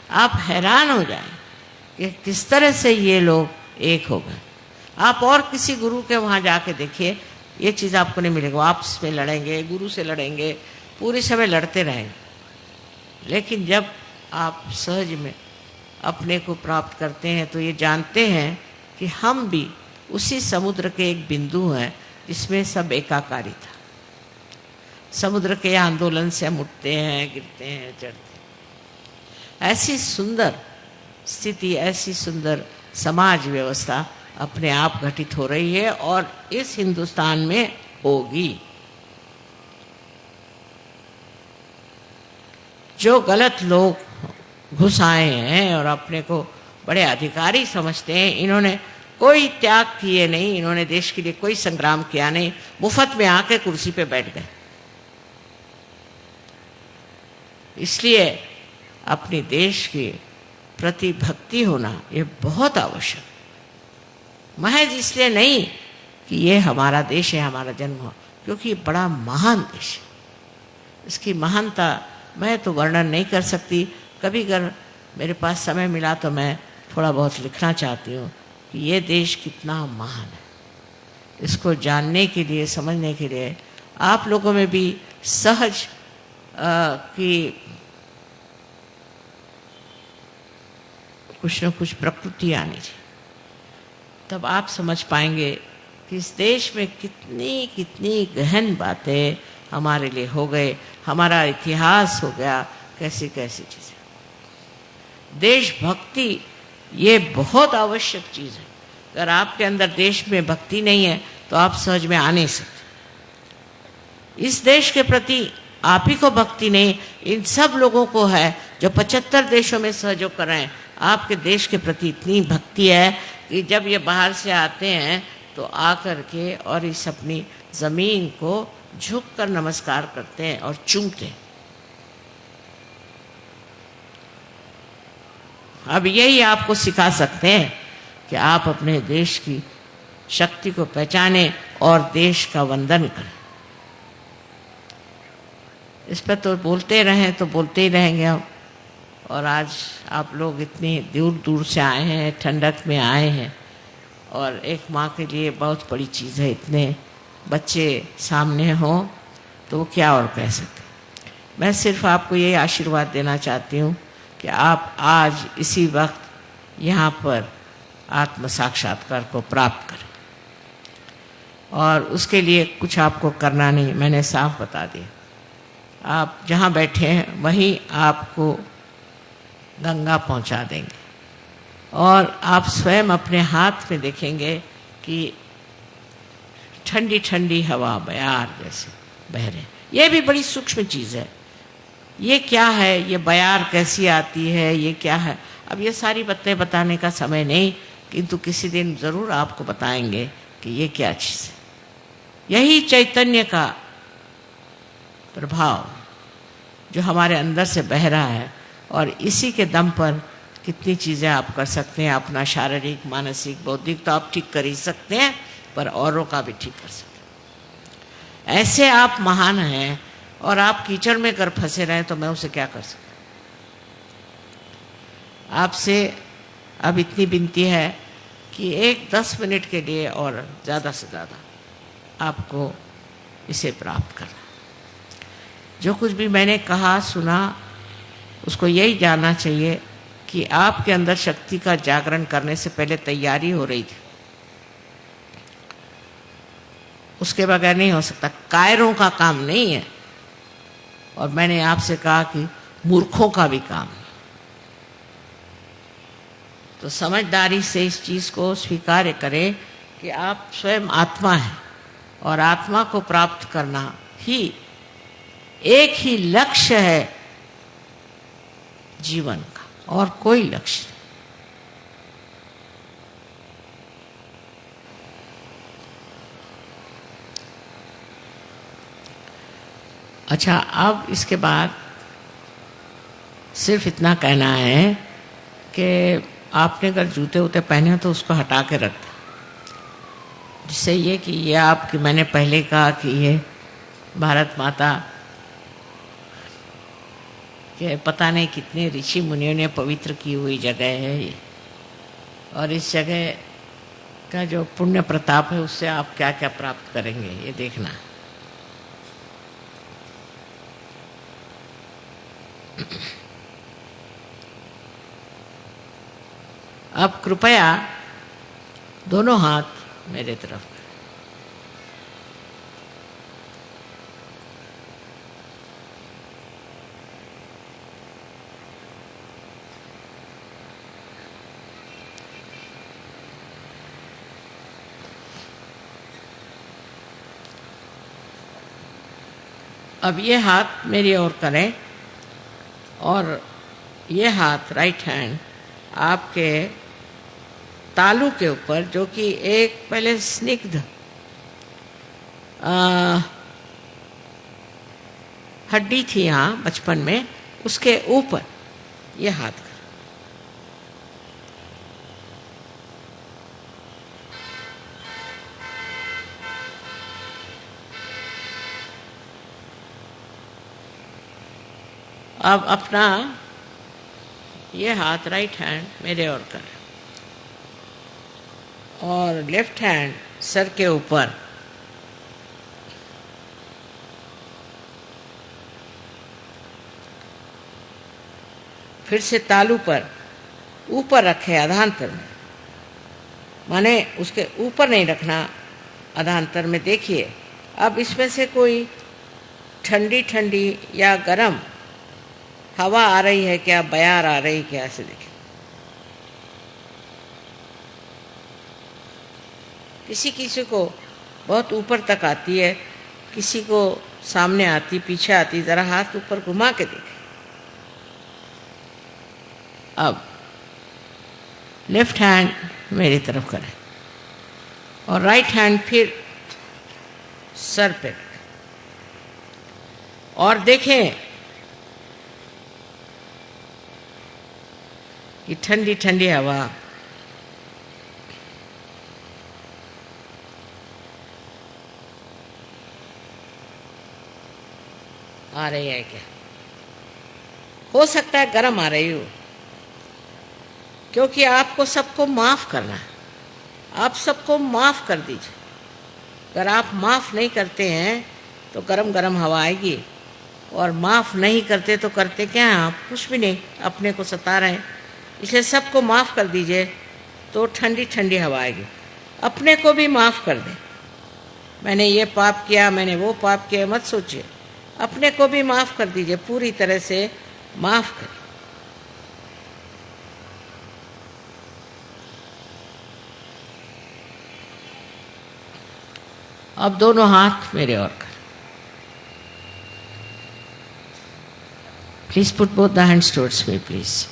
आप हैरान हो जाएं कि किस तरह से ये लोग एक हो गए। आप और किसी गुरु के वहाँ जाके देखिए, ये चीज़ आपको नहीं मिलेगी। आपस में लड़ेंगे, गुरु से लड़ेंगे, पूरे समय लड़ते रहेंगे। लेकिन जब आप सहज में अपने को प्राप्त करते हैं तो ये जानते हैं कि हम भी उसी समुद्र के एक बिंदु हैं जिसमें सब एकाकारी था। समुद्र के आंदोलन से हम उठते हैं, गिरते हैं, चढ़ते हैं। ऐसी सुंदर स्थिति, ऐसी सुंदर समाज व्यवस्था अपने आप घटित हो रही है और इस हिंदुस्तान में होगी। जो गलत लोग घुस आए हैं और अपने को बड़े अधिकारी समझते हैं, इन्होंने कोई त्याग किए नहीं, इन्होंने देश के लिए कोई संग्राम किया नहीं, मुफ्त में आके कुर्सी पे बैठ गए। इसलिए अपने देश के प्रति भक्ति होना ये बहुत आवश्यक है। महज इसलिए नहीं कि ये हमारा देश है, हमारा जन्म हो, क्योंकि ये बड़ा महान देश है। इसकी महानता मैं तो वर्णन नहीं कर सकती। कभी अगर मेरे पास समय मिला तो मैं थोड़ा बहुत लिखना चाहती हूँ कि ये देश कितना महान है। इसको जानने के लिए, समझने के लिए आप लोगों में भी सहज की कुछ न कुछ प्रकृति आनी चाहिए, तब आप समझ पाएंगे कि इस देश में कितनी कितनी गहन बातें हमारे लिए हो गए, हमारा इतिहास हो गया, कैसी कैसी चीज़ें। देशभक्ति ये बहुत आवश्यक चीज़ है। अगर आपके अंदर देश में भक्ति नहीं है तो आप सहज में आ नहीं सकते। इस देश के प्रति आप ही को भक्ति नहीं, इन सब लोगों को है जो 75 देशों में सहयोग कर रहे हैं। आपके देश के प्रति इतनी भक्ति है कि जब ये बाहर से आते हैं तो आकर के और इस अपनी ज़मीन को झुक कर नमस्कार करते हैं और चूमते हैं। अब यही आपको सिखा सकते हैं कि आप अपने देश की शक्ति को पहचानें और देश का वंदन करें। इस पर तो बोलते रहें तो बोलते ही रहेंगे हम। और आज आप लोग इतनी दूर दूर से आए हैं, ठंडक में आए हैं, और एक माँ के लिए बहुत बड़ी चीज़ है। इतने बच्चे सामने हों तो वो क्या और कह सकते। मैं सिर्फ आपको ये आशीर्वाद देना चाहती हूँ कि आप आज इसी वक्त यहाँ पर आत्म साक्षात्कार को प्राप्त करें, और उसके लिए कुछ आपको करना नहीं, मैंने साफ बता दिया। आप जहाँ बैठे हैं वहीं आपको गंगा पहुँचा देंगे, और आप स्वयं अपने हाथ में देखेंगे कि ठंडी ठंडी हवा बयार जैसे बह रहे। ये भी बड़ी सूक्ष्म चीज़ है। ये क्या है, ये बयार कैसी आती है, ये क्या है, अब ये सारी बातें बताने का समय नहीं, किंतु किसी दिन ज़रूर आपको बताएंगे कि ये क्या चीज़ है। यही चैतन्य का प्रभाव जो हमारे अंदर से बह रहा है, और इसी के दम पर कितनी चीज़ें आप कर सकते हैं। अपना शारीरिक, मानसिक, बौद्धिक तो आप ठीक कर ही सकते हैं, पर औरों का भी ठीक कर सकते हैं। ऐसे आप महान हैं, और आप कीचड़ में कर फंसे रहें तो मैं उसे क्या कर सकता। आपसे अब इतनी विनती है कि 10 मिनट के लिए और ज़्यादा से ज़्यादा आपको इसे प्राप्त करना। जो कुछ भी मैंने कहा, सुना, उसको यही जानना चाहिए कि आपके अंदर शक्ति का जागरण करने से पहले तैयारी हो रही थी, उसके बगैर नहीं हो सकता। कायरों का काम नहीं है, और मैंने आपसे कहा कि मूर्खों का भी काम है। तो समझदारी से इस चीज़ को स्वीकार करें कि आप स्वयं आत्मा हैं, और आत्मा को प्राप्त करना ही एक ही लक्ष्य है जीवन का, और कोई लक्ष्य नहीं। अच्छा, अब इसके बाद सिर्फ इतना कहना है कि आपने अगर जूते वूते पहने हो तो उसको हटा के रख दें, जिससे ये कि ये आपकी, मैंने पहले कहा कि ये भारत माता के पता नहीं कितने ऋषि मुनियों ने पवित्र की हुई जगह है ये, और इस जगह का जो पुण्य प्रताप है उससे आप क्या क्या प्राप्त करेंगे ये देखना। अब कृपया दोनों हाथ मेरे तरफ करें। अब ये हाथ मेरी ओर करें और ये हाथ राइट हैंड आपके तालू के ऊपर, जो कि एक पहले स्निग्ध हड्डी थी यहाँ बचपन में, उसके ऊपर ये हाथ कर। अब अपना ये हाथ राइट हैंड मेरे ओर करें और लेफ्ट हैंड सर के ऊपर, फिर से तालू पर ऊपर रखे अधांतर में, माने उसके ऊपर नहीं रखना, अधांतर में। देखिए अब इसमें से कोई ठंडी ठंडी या गरम हवा आ रही है क्या, बयार आ रही क्या, ऐसे देखिए। किसी किसी को बहुत ऊपर तक आती है, किसी को सामने आती, पीछे आती। जरा हाथ ऊपर घुमा के देखें। अब लेफ्ट हैंड मेरी तरफ करें और राइट हैंड फिर सर पे रखें और देखें कि ठंडी ठंडी हवा आ रही है क्या। हो सकता है गर्म आ रही हो, क्योंकि आपको सबको माफ करना है। आप सबको माफ कर दीजिए। अगर आप माफ नहीं करते हैं तो गरम गरम हवा आएगी, और माफ नहीं करते तो करते क्या हैं आप, कुछ भी नहीं, अपने को सता रहे हैं। इसलिए सबको माफ कर दीजिए तो ठंडी ठंडी हवा आएगी। अपने को भी माफ कर दें। मैंने ये पाप किया, मैंने वो पाप किया, मत सोचिए। अपने को भी माफ कर दीजिए, पूरी तरह से माफ करें। अब दोनों हाथ मेरे ओर कर। Please put both the hands towards me please.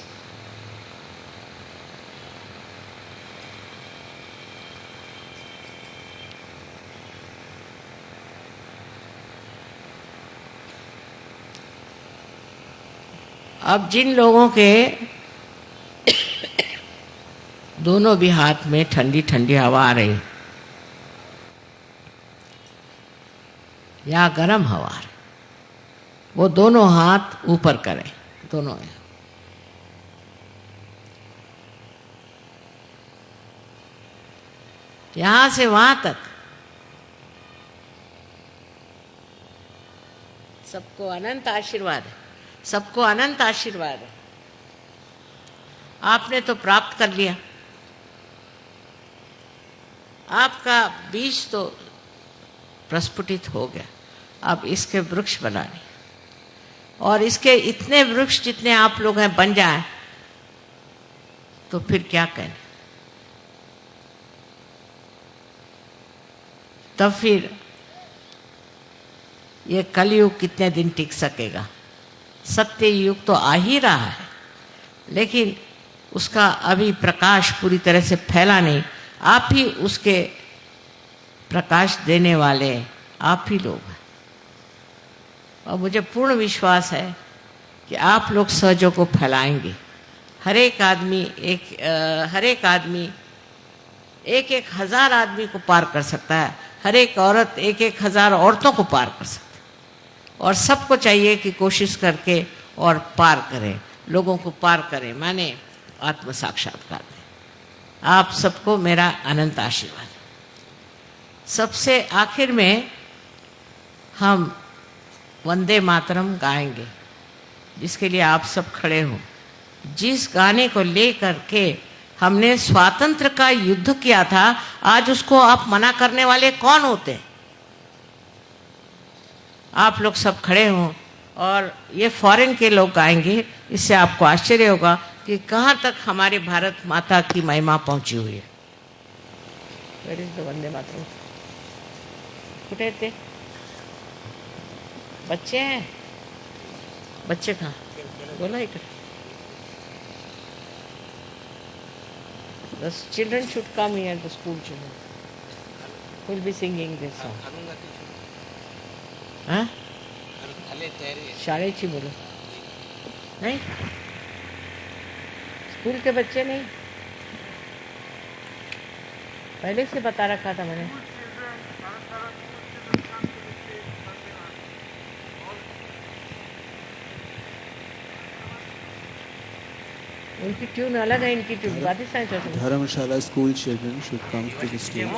अब जिन लोगों के दोनों भी हाथ में ठंडी ठंडी हवा आ रही या गर्म हवा आ रही, वो दोनों हाथ ऊपर करें, दोनों। यहां से वहां तक सबको अनंत आशीर्वाद है, सबको अनंत आशीर्वाद है। आपने तो प्राप्त कर लिया, आपका बीज तो प्रस्फुटित हो गया। अब इसके वृक्ष बनाने, और इसके इतने वृक्ष जितने आप लोग हैं बन जाए तो फिर क्या करें। तब फिर ये कलयुग कितने दिन टिक सकेगा। सत्य युग तो आ ही रहा है, लेकिन उसका अभी प्रकाश पूरी तरह से फैला नहीं। आप ही उसके प्रकाश देने वाले आप ही लोग हैं। और मुझे पूर्ण विश्वास है कि आप लोग सहजों को फैलाएंगे। हर एक आदमी एक एक हजार आदमी को पार कर सकता है। हर एक औरत एक एक हजार औरतों को पार कर सकती है। और सबको चाहिए कि कोशिश करके और पार करें, लोगों को पार करें, माने आत्म साक्षात्कार दें। आप सबको मेरा अनंत आशीर्वाद। सबसे आखिर में हम वंदे मातरम गाएंगे, जिसके लिए आप सब खड़े हो। जिस गाने को लेकर के हमने स्वातंत्र का युद्ध किया था, आज उसको आप मना करने वाले कौन होते हैं? आप लोग सब खड़े हों और ये फॉरेन के लोग गाएंगे। इससे आपको आश्चर्य होगा कि कहाँ तक हमारे भारत माता की महिमा पहुंची हुई है। Where is the Vande Mataram? कुठे ते बच्चे हैं? बच्चे कहाँ? बोला इकडे. The children should come here, the school children. Will be singing this song. हाँ? शाळेची बोलो नहीं, स्कूल के बच्चे नहीं, पहले से बता रखा था मैंने। उनकी ट्यून अलग है, इनकी ट्यून बातें साइंस होती है। धर्मशाला school children should come to the stage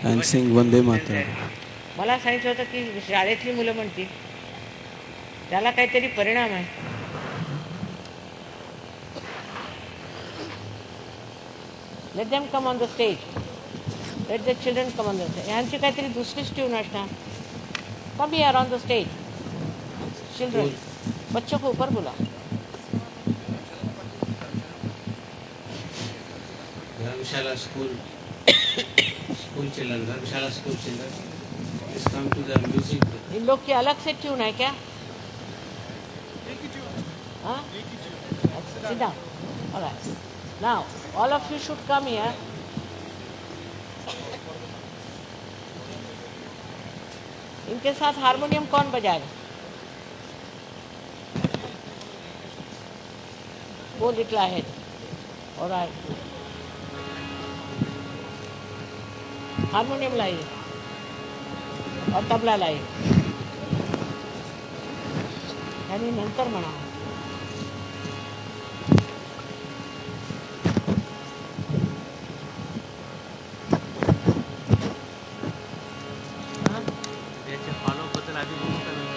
and sing Vande Mataram. मला सांगितलं होतं की शाळेतली मुलं म्हणतील, त्याला काहीतरी परिणाम आहे। Let them come on the stage. Let the children come on the stage. यांची काहीतरी दुसरीच ट्यून असणार। Come here on the stage. Children, बच्चों को ऊपर बुला। Dharamshala school children, Dharamshala school children, please come to the music. इन लोग की अलग से ट्यून है क्या? हाँ? Sit down. All right. Now, all of you should come here. इनके साथ हारमोनियम कौन बजाएगा? Go little ahead. All right. Harmonium लाइए और तबला लाइए। यानी नंतर म्हणा। त्याचे फॉलो बद्दल आधी बोलू का नाही?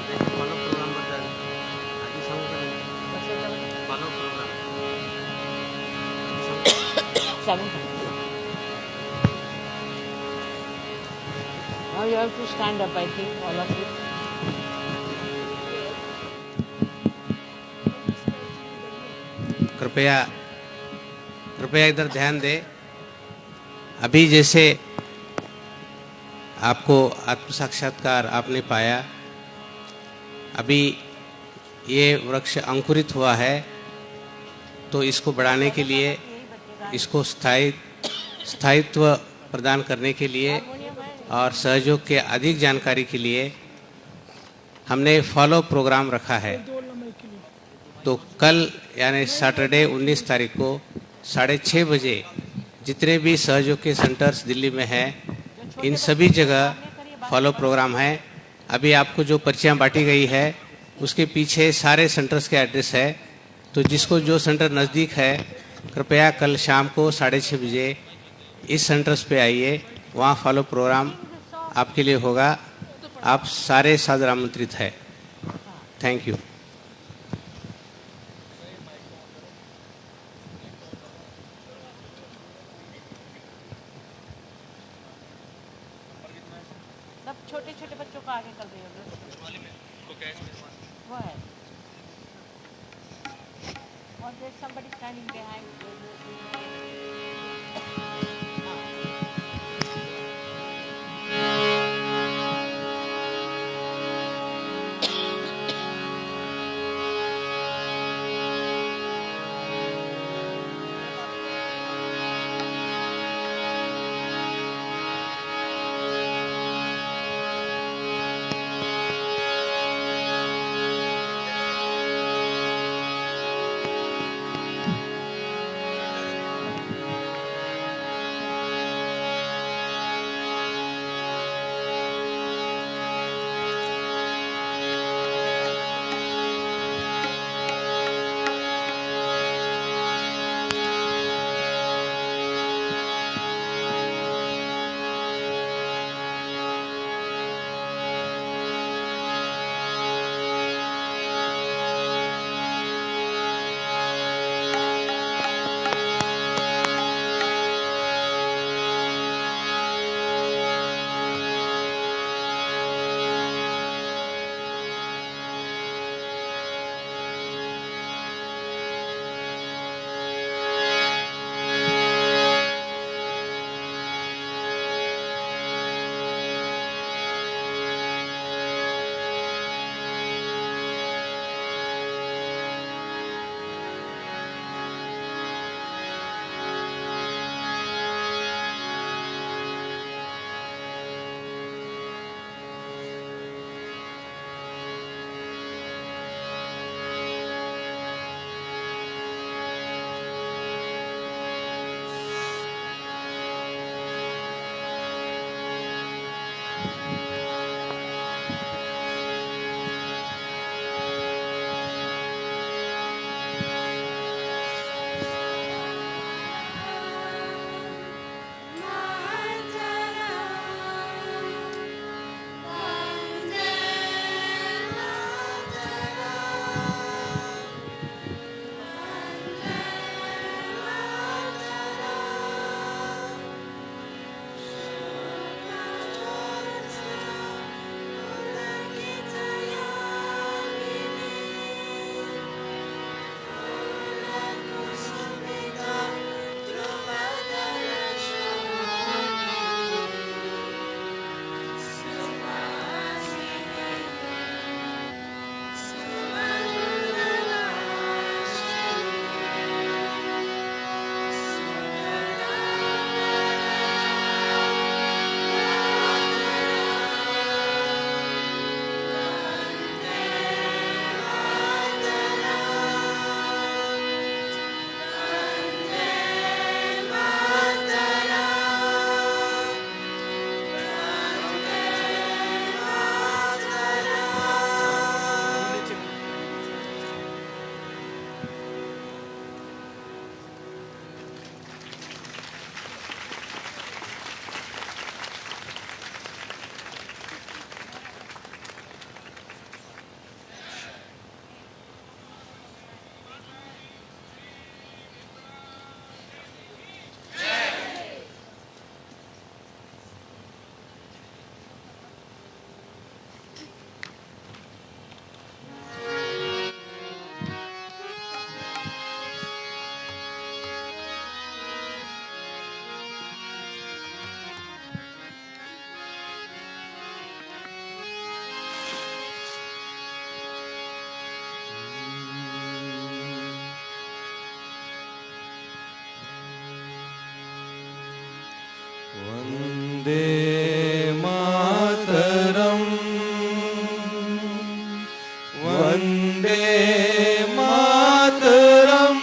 त्याचे फॉलो प्रोग्राम बद्दल आधी सांगू का नाही? फॉलो प्रोग्राम सांगू का? Now you have to stand up, I think, all of you. कृपया इधर ध्यान दें। अभी जैसे आपको आत्म साक्षात्कार आपने पाया, अभी ये वृक्ष अंकुरित हुआ है, तो इसको बढ़ाने के लिए, इसको स्थायित्व प्रदान करने के लिए और सहयोग के अधिक जानकारी के लिए हमने फॉलो प्रोग्राम रखा है। तो कल यानी सैटरडे 19 तारीख को 6:30 बजे जितने भी सहयोग के सेंटर्स दिल्ली में हैं, इन सभी जगह फॉलो प्रोग्राम है। अभी आपको जो पर्चियाँ बांटी गई है उसके पीछे सारे सेंटर्स के एड्रेस है। तो जिसको जो सेंटर नज़दीक है, कृपया कल शाम को 6:30 बजे इस सेंटर्स पे आइए, वहाँ फॉलो प्रोग्राम आपके लिए होगा। आप सारे सादर आमंत्रित हैं। Thank you. सब छोटे छोटे बच्चों को आगे कर दिया वो है। और there's somebody standing behind. मातरम वंदे मातरम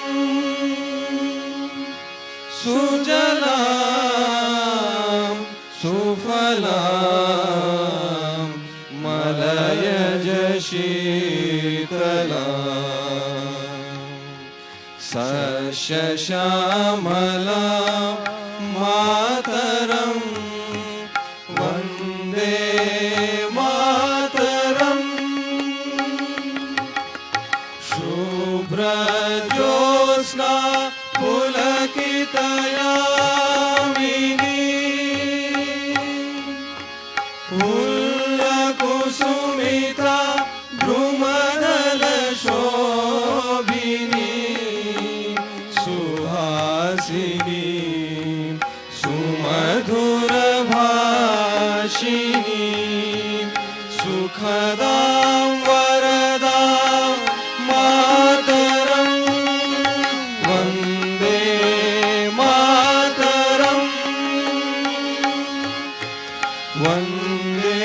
सुजलाम सुफलाम मलयज शीतलाम सस्यश्यामलां मातरं वन्दे मातरं शुभ्रज्योत्स्ना पुलकितयामिनी फुल्लकुसुमिता द्रुमदलशोभिनी सुहासिनी सुमधुरभाषिणी सुखदां वरदां मातरं वन्दे मातरं वन्दे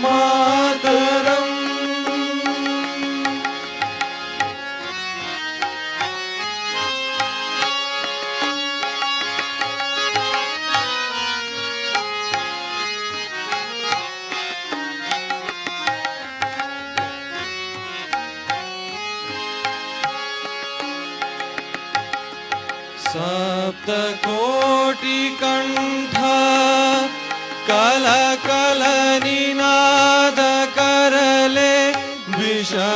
मातरम् सप्तकोटिकण्ठ कलकलनिनाद करले द्विसप्तकोटि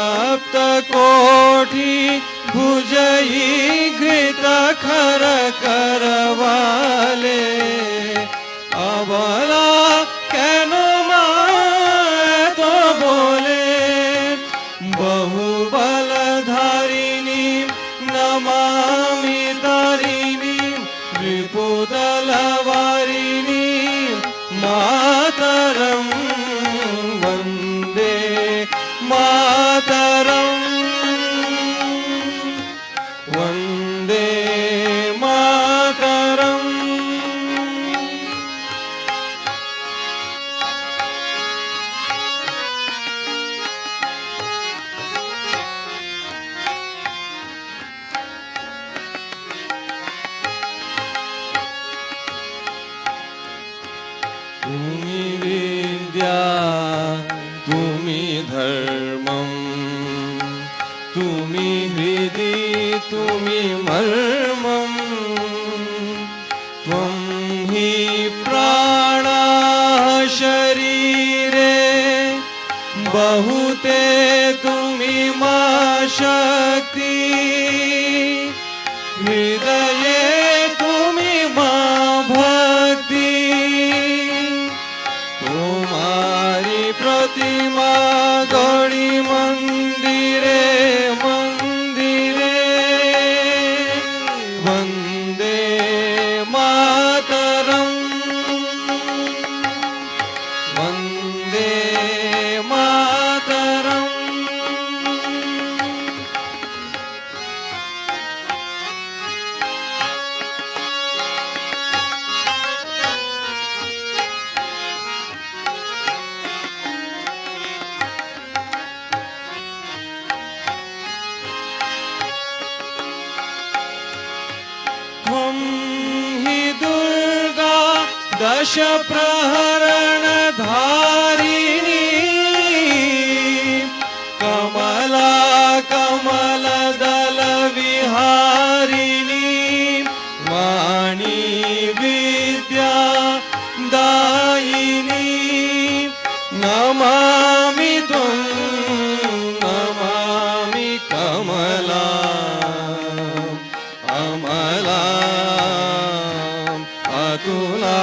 भुजैघृत खर करवाले अबला केन तो बोले बहुबलधारिणी नमामि तारिणी रिपुदलवारिणी मातरं वन्दे मातरं वन्दे मातरम् तुमि विद्या तुमि धर्मं तुमि हृदि तुमि मर्मं त्वं हि प्राणाः शरीरे बहुते तुमि मा शक्ति हृदये तुमि मा भक्ति तुम्हारी प्रतिमा गौरी मंदिरे मंदिरे वंदे मातरं वंदे मातरं त्वं हि दुर्गा दश प्रहरण धारिणी कमला कमलदल विहारिणी वाणी विद्या दायिनी नमामि त्वं नमामि कमला अमलाम् अतुलां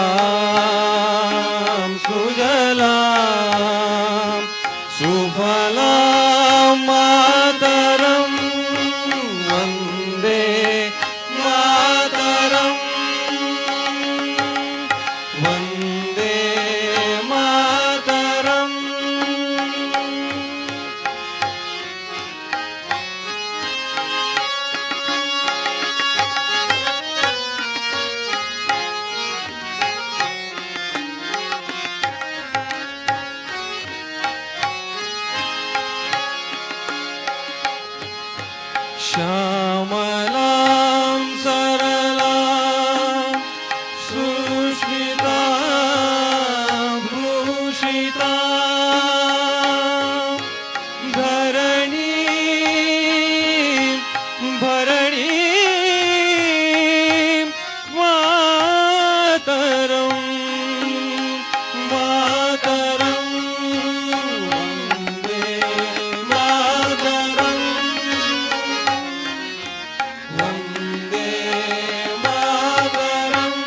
सुजलां सुफलां मातरं वन्दे मातरं वन्दे मातरम् श्यामलां सरलां सुष्मितां भूषितां धरणीं भरणीं मातरं मातरं वन्दे मातरं वन्दे मातरम्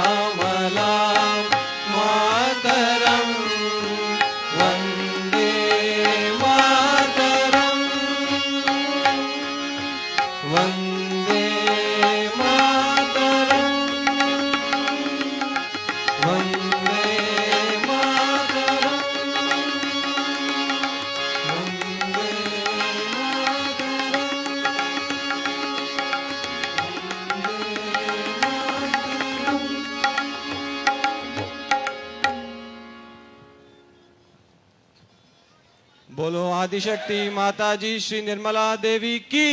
श्यामलां मातरं वन्दे मातरं वन्दे मातरं वन्दे मातरं वन्दे बोलो आदिशक्ति माता जी श्री निर्मला देवी की